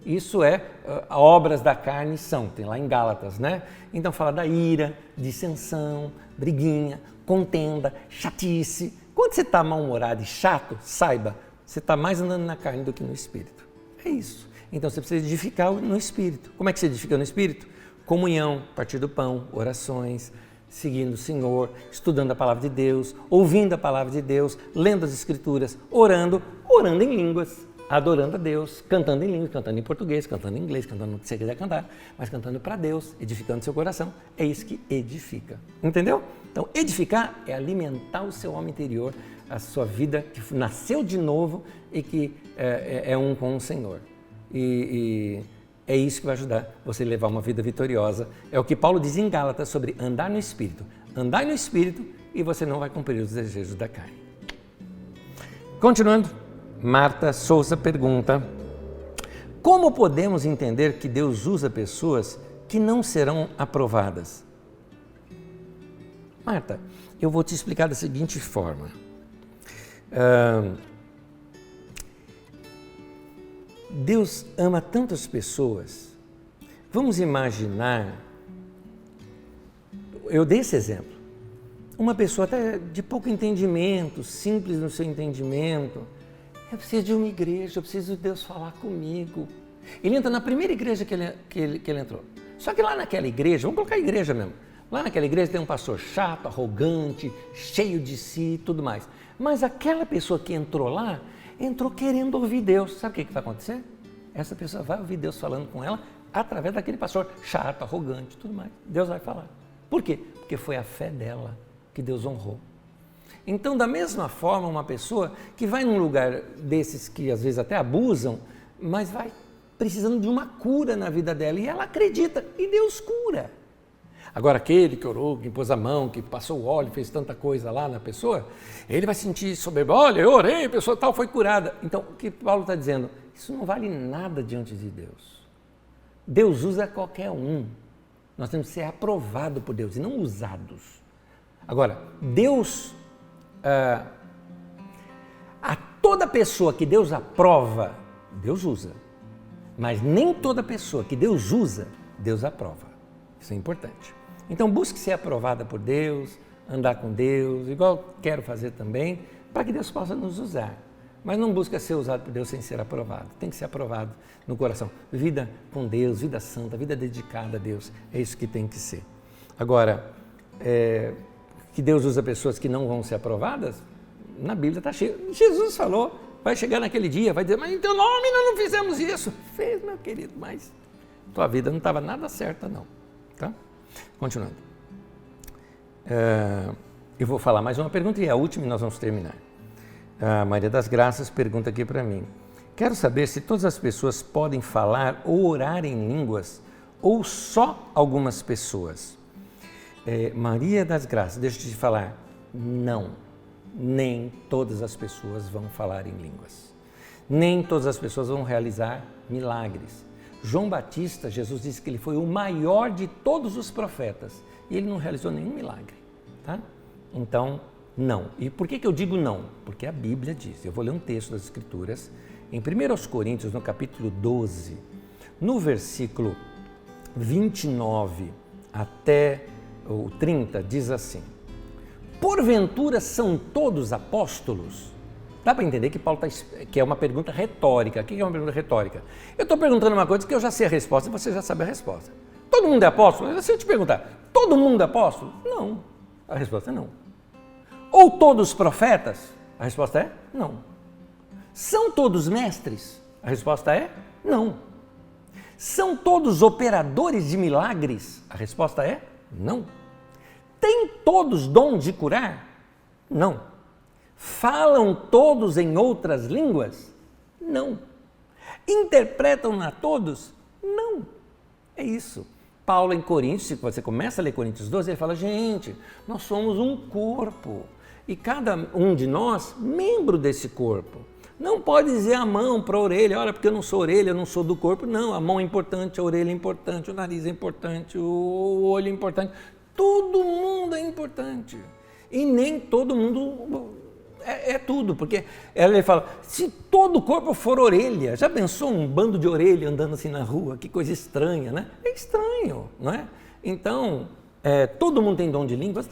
Isso é, obras da carne são, tem lá em Gálatas, né? Então fala da ira, dissensão, briguinha, contenda, chatice. Quando você está mal-humorado e chato, saiba, você está mais andando na carne do que no espírito. É isso. Então você precisa edificar no espírito. Como é que você edifica no espírito? Comunhão, partir do pão, orações, seguindo o Senhor, estudando a palavra de Deus, ouvindo a palavra de Deus, lendo as escrituras, orando em línguas, adorando a Deus, cantando em línguas, cantando em português, cantando em inglês, cantando o que você quiser cantar, mas cantando para Deus, edificando seu coração. É isso que edifica. Entendeu? Então, edificar é alimentar o seu homem interior, a sua vida que nasceu de novo e que é um com o Senhor. E é isso que vai ajudar você a levar uma vida vitoriosa. É o que Paulo diz em Gálatas sobre andar no Espírito. Andar no Espírito e você não vai cumprir os desejos da carne. Continuando, Marta Souza pergunta: como podemos entender que Deus usa pessoas que não serão aprovadas? Marta, eu vou te explicar da seguinte forma. Deus ama tantas pessoas. Vamos imaginar, eu dei esse exemplo, uma pessoa até de pouco entendimento, simples no seu entendimento, eu preciso de uma igreja, eu preciso de Deus falar comigo. Ele entra na primeira igreja que ele entrou. Só que lá naquela igreja, vamos colocar a igreja mesmo, lá naquela igreja tem um pastor chato, arrogante, cheio de si e tudo mais. Mas aquela pessoa que entrou lá, entrou querendo ouvir Deus. Sabe o que vai acontecer? Essa pessoa vai ouvir Deus falando com ela através daquele pastor chato, arrogante, tudo mais. Deus vai falar. Por quê? Porque foi a fé dela que Deus honrou. Então, da mesma forma, uma pessoa que vai num lugar desses que às vezes até abusam, mas vai precisando de uma cura na vida dela e ela acredita e Deus cura. Agora, aquele que orou, que pôs a mão, que passou o óleo, fez tanta coisa lá na pessoa, ele vai sentir soberba. Olha, eu orei, a pessoa tal foi curada. Então, o que Paulo está dizendo? Isso não vale nada diante de Deus. Deus usa qualquer um. Nós temos que ser aprovados por Deus e não usados. Agora, Deus, a toda pessoa que Deus aprova, Deus usa. Mas nem toda pessoa que Deus usa, Deus aprova. Isso é importante. Então, busque ser aprovada por Deus, andar com Deus, igual quero fazer também, para que Deus possa nos usar. Mas não busca ser usado por Deus sem ser aprovado. Tem que ser aprovado no coração. Vida com Deus, vida santa, vida dedicada a Deus. É isso que tem que ser. Agora, que Deus usa pessoas que não vão ser aprovadas, na Bíblia está cheio. Jesus falou, vai chegar naquele dia, vai dizer, mas em teu nome nós não fizemos isso. Fez, meu querido, mas tua vida não estava nada certa, não. Tá? Continuando. Eu vou falar mais uma pergunta e a última e nós vamos terminar. A Maria das Graças pergunta aqui para mim: quero saber se todas as pessoas podem falar ou orar em línguas ou só algumas pessoas. Maria das Graças, deixa eu te falar, não, nem todas as pessoas vão falar em línguas. Nem todas as pessoas vão realizar milagres. João Batista, Jesus disse que ele foi o maior de todos os profetas e ele não realizou nenhum milagre, tá? Então, não. E por que eu digo não? Porque a Bíblia diz, eu vou ler um texto das Escrituras, em 1 Coríntios, no capítulo 12, no versículo 29 até o 30, diz assim: porventura são todos apóstolos? Dá para entender que Paulo que é uma pergunta retórica. O que é uma pergunta retórica? Eu estou perguntando uma coisa que eu já sei a resposta e você já sabe a resposta. Todo mundo é apóstolo? Se eu te perguntar, todo mundo é apóstolo? Não. A resposta é não. Ou todos profetas? A resposta é não. São todos mestres? A resposta é não. São todos operadores de milagres? A resposta é não. Têm todos dom de curar? Não. Falam todos em outras línguas? Não. Interpretam-na todos? Não. É isso. Paulo em Coríntios, se você começa a ler Coríntios 12, ele fala, gente, nós somos um corpo e cada um de nós, membro desse corpo. Não pode dizer a mão para a orelha, olha, porque eu não sou orelha, eu não sou do corpo. Não, a mão é importante, a orelha é importante, o nariz é importante, o olho é importante. Todo mundo é importante. E nem todo mundo é tudo, porque ele fala, se todo o corpo for orelha, já pensou um bando de orelha andando assim na rua? Que coisa estranha, né? É estranho, não é? Então, todo mundo tem dom de línguas?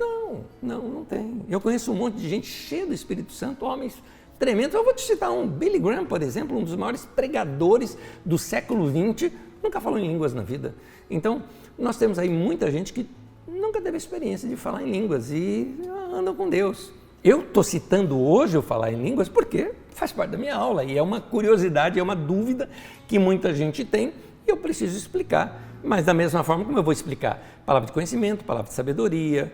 Não tem. Eu conheço um monte de gente cheia do Espírito Santo, homens tremendos. Eu vou te citar um, Billy Graham, por exemplo, um dos maiores pregadores do século XX, nunca falou em línguas na vida. Então, nós temos aí muita gente que nunca teve experiência de falar em línguas e andam com Deus. Eu estou citando hoje eu falar em línguas porque faz parte da minha aula e é uma curiosidade, é uma dúvida que muita gente tem e eu preciso explicar. Mas da mesma forma como eu vou explicar palavra de conhecimento, palavra de sabedoria,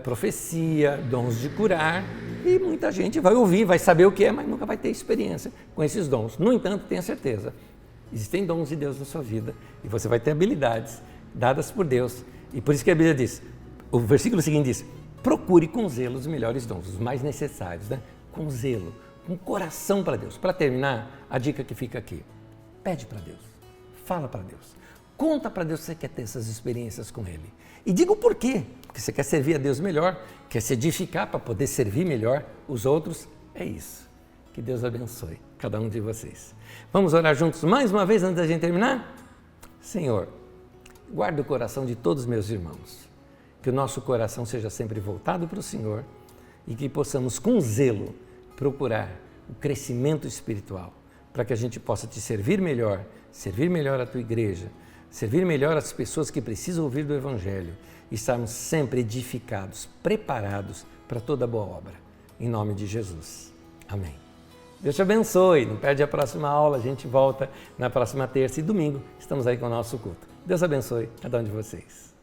profecia, dons de curar, e muita gente vai ouvir, vai saber o que é, mas nunca vai ter experiência com esses dons. No entanto, tenha certeza, existem dons de Deus na sua vida e você vai ter habilidades dadas por Deus. E por isso que a Bíblia diz, o versículo seguinte diz, procure com zelo os melhores dons, os mais necessários, né? Com zelo, com coração para Deus. Para terminar, a dica que fica aqui, pede para Deus, fala para Deus, conta para Deus que você quer ter essas experiências com Ele. E diga o porquê, porque você quer servir a Deus melhor, quer se edificar para poder servir melhor os outros, é isso. Que Deus abençoe cada um de vocês. Vamos orar juntos mais uma vez antes da gente terminar? Senhor, guarda o coração de todos os meus irmãos, que o nosso coração seja sempre voltado para o Senhor e que possamos com zelo procurar o crescimento espiritual, para que a gente possa te servir melhor a tua igreja, servir melhor as pessoas que precisam ouvir do Evangelho e estarmos sempre edificados, preparados para toda boa obra. Em nome de Jesus. Amém. Deus te abençoe. Não perde a próxima aula. A gente volta na próxima terça e domingo. Estamos aí com o nosso culto. Deus abençoe cada um de vocês.